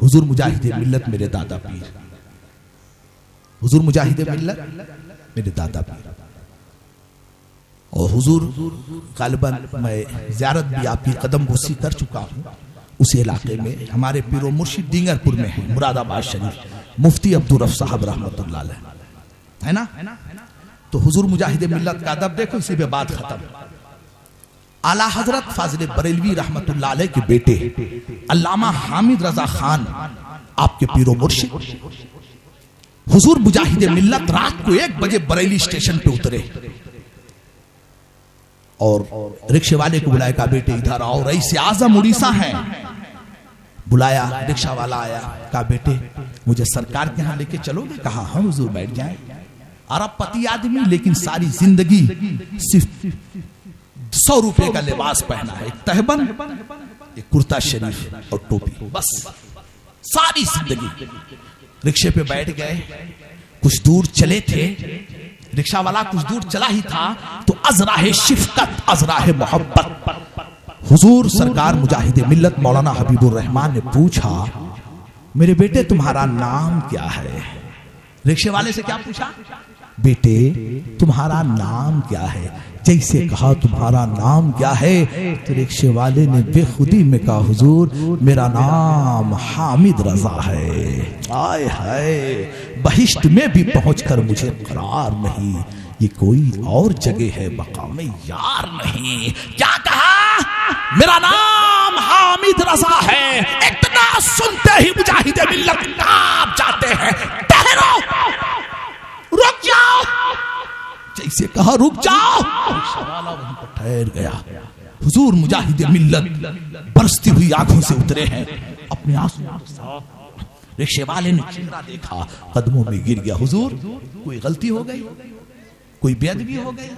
حضور مجاہد ملت میرے دادا پیر. حضور مجاہد ملت میرے دادا پیر. اور حضور غالباً میں زیارت بھی آپ کی قدم بوسی کر چکا ہوں. اسی علاقے میں ہمارے پیر و مرشد ڈینگر پور میں ہیں مراد آباد شریف مفتی عبدالرف صاحب رحمت اللہ علیہ ہے نا. تو حضور مجاہد ملت کا ادب دیکھو. اسی پہ بات ختم. اعلیٰ حضرت فاضل بریلوی رحمت اللہ علیہ کے بیٹے علامہ حامد رضا خان آپ کے پیر و مرشد. حضور مجاہد ملت رات کو 1 بجے بریلی اسٹیشن پہ اترے اور رکشے والے کو بلایا. کہا بیٹے ادھر آؤ. رئیس اعظم اڑیسہ ہیں. بلایا. رکشہ والا آیا. کہا بیٹے مجھے سرکار کے ہاں لے کے چلو گے؟ کہا ہاں حضور بیٹھ جائیں. عرب پتی آدمی لیکن ساری زندگی صرف 100 روپے کا لباس پہنا ہے. ایک تہبند ایک کرتا شریف اور ٹوپی بس ساری زندگی. رکشے پہ بیٹھ گئے. کچھ دور چلے تھے. رکشہ والا کچھ دور چلا ہی تھا تو ازراہ شفقت ازراہ محبت حضور سرکار مجاہد ملت مولانا حبیب الرحمان نے پوچھا میرے بیٹے تمہارا نام کیا ہے؟ رکشے والے سے کیا پوچھا؟ بیٹے تمہارا نام کیا ہے؟ جیسے کہا تمہارا نام کیا ہے تو رکشے والے نے بے خودی میں کہا حضور میرا نام حامد رضا ہے. آئے ہائے بہشت میں بھی پہنچ کر مجھے قرار نہیں. یہ کوئی اور جگہ ہے مقام یار نہیں. کیا کہا؟ میرا نام حامد رضا ہے. اتنا سنتے ہی مجاہد ملت کانپ جاتے ہیں. ٹھہرو رک جاؤ. جیسے کہا رک جاؤ والا وہیں پر ٹھہر گیا. حضور مجاہد ملت برستی ہوئی آنکھوں سے اترے ہیں. اپنے آنسوں کے ساتھ رکشے والے نے چہرہ دیکھا قدموں میں گر گیا. حضور کوئی غلطی ہو گئی؟ کوئی بے ادبی ہو گئی؟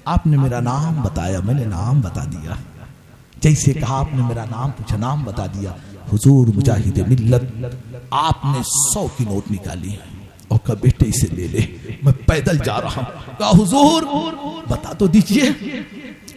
آپ نے میرا نام بتایا میں نے نام بتا دیا. جیسے کہا آپ نے میرا نام پوچھا نام بتا دیا. حضور مجاہد ملت آپ نے 100 کی نوٹ نکالی اور کہا بیٹے اسے لے لے میں پیدل جا رہا ہوں. کہا حضور بتا تو دیجئے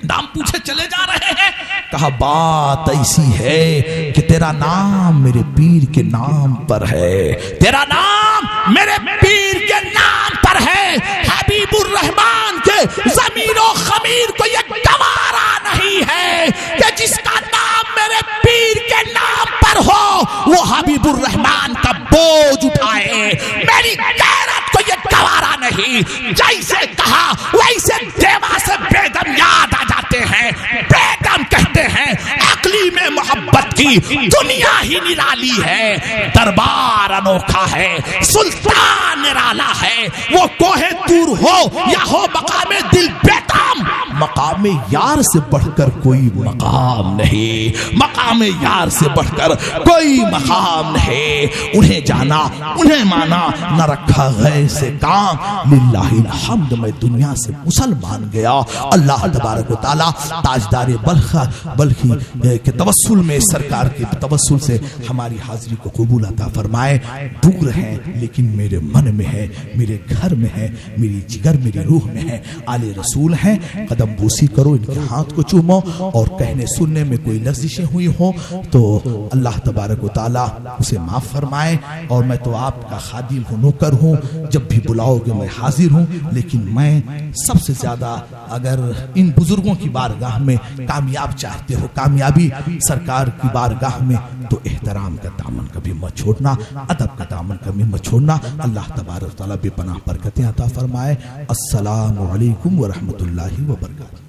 نام پوچھے چلے جا رہے ہیں. کہا بات ایسی ہے کہ تیرا نام میرے پیر کے نام پر ہے, تیرا نام میرے پیر کے نام پر ہے. حبیب الرحمان کے زمین و خمیر کو یہ گوارا نہیں ہے کہ جس کا نام میرے پیر کے نام پر ہو وہ حبیب الرحمان کا بوجھ اٹھائے. میری غیرت کو یہ گوارا نہیں. جیسے کہا ویسے دیوا سے بیگم یاد آ جاتے ہیں. بیگم کہتے ہیں عقلی میں محبت کی دنیا ہی نرالی ہے, دربار انوکھا ہے, سلطان نرالا ہے. وہ کوہ طور ہو یا ہو مقام دل بیتام, مقام یار سے بڑھ کر کوئی مقام نہیں, مقام یار سے بڑھ کر کوئی مقام نہیں. انہیں جانا انہیں مانا, نہ رکھا غیر سے کام. للہ الحمد میں دنیا سے مسلمان گیا. اللہ تبارک و تعالی تاجدار بلخی کے توسل میں, سرکار کے توسل سے ہماری حاضری کو قبول عطا فرمائے. دور ہیں لیکن میرے من میں ہے, میرے گھر میں ہے, میری جگر میری روح میں ہے. آل رسول ہیں, قدم بوسی کرو, ان کے ہاتھ کو چومو, اور کہنے سننے میں کوئی لغزشیں ہوئی ہوں تو اللہ تبارک و تعالی اسے معاف فرمائے. اور میں تو آپ کا خادم ہوں, نوکر ہوں, جب بھی بلاؤ گے میں حاضر ہوں. لیکن میں سب سے زیادہ اگر ان بزرگوں کی بارگاہ میں کامیاب چاہتے ہو, کامیابی سرکار کی بارگاہ میں, تو احترام کا دامن کبھی مت چھوڑنا, ادب کا دامن کبھی مت چھوڑنا. اللہ تبارک و تعالی بے پناہ برکتیں عطا فرمائے. السلام علیکم ورحمۃ اللہ وبرکاتہ.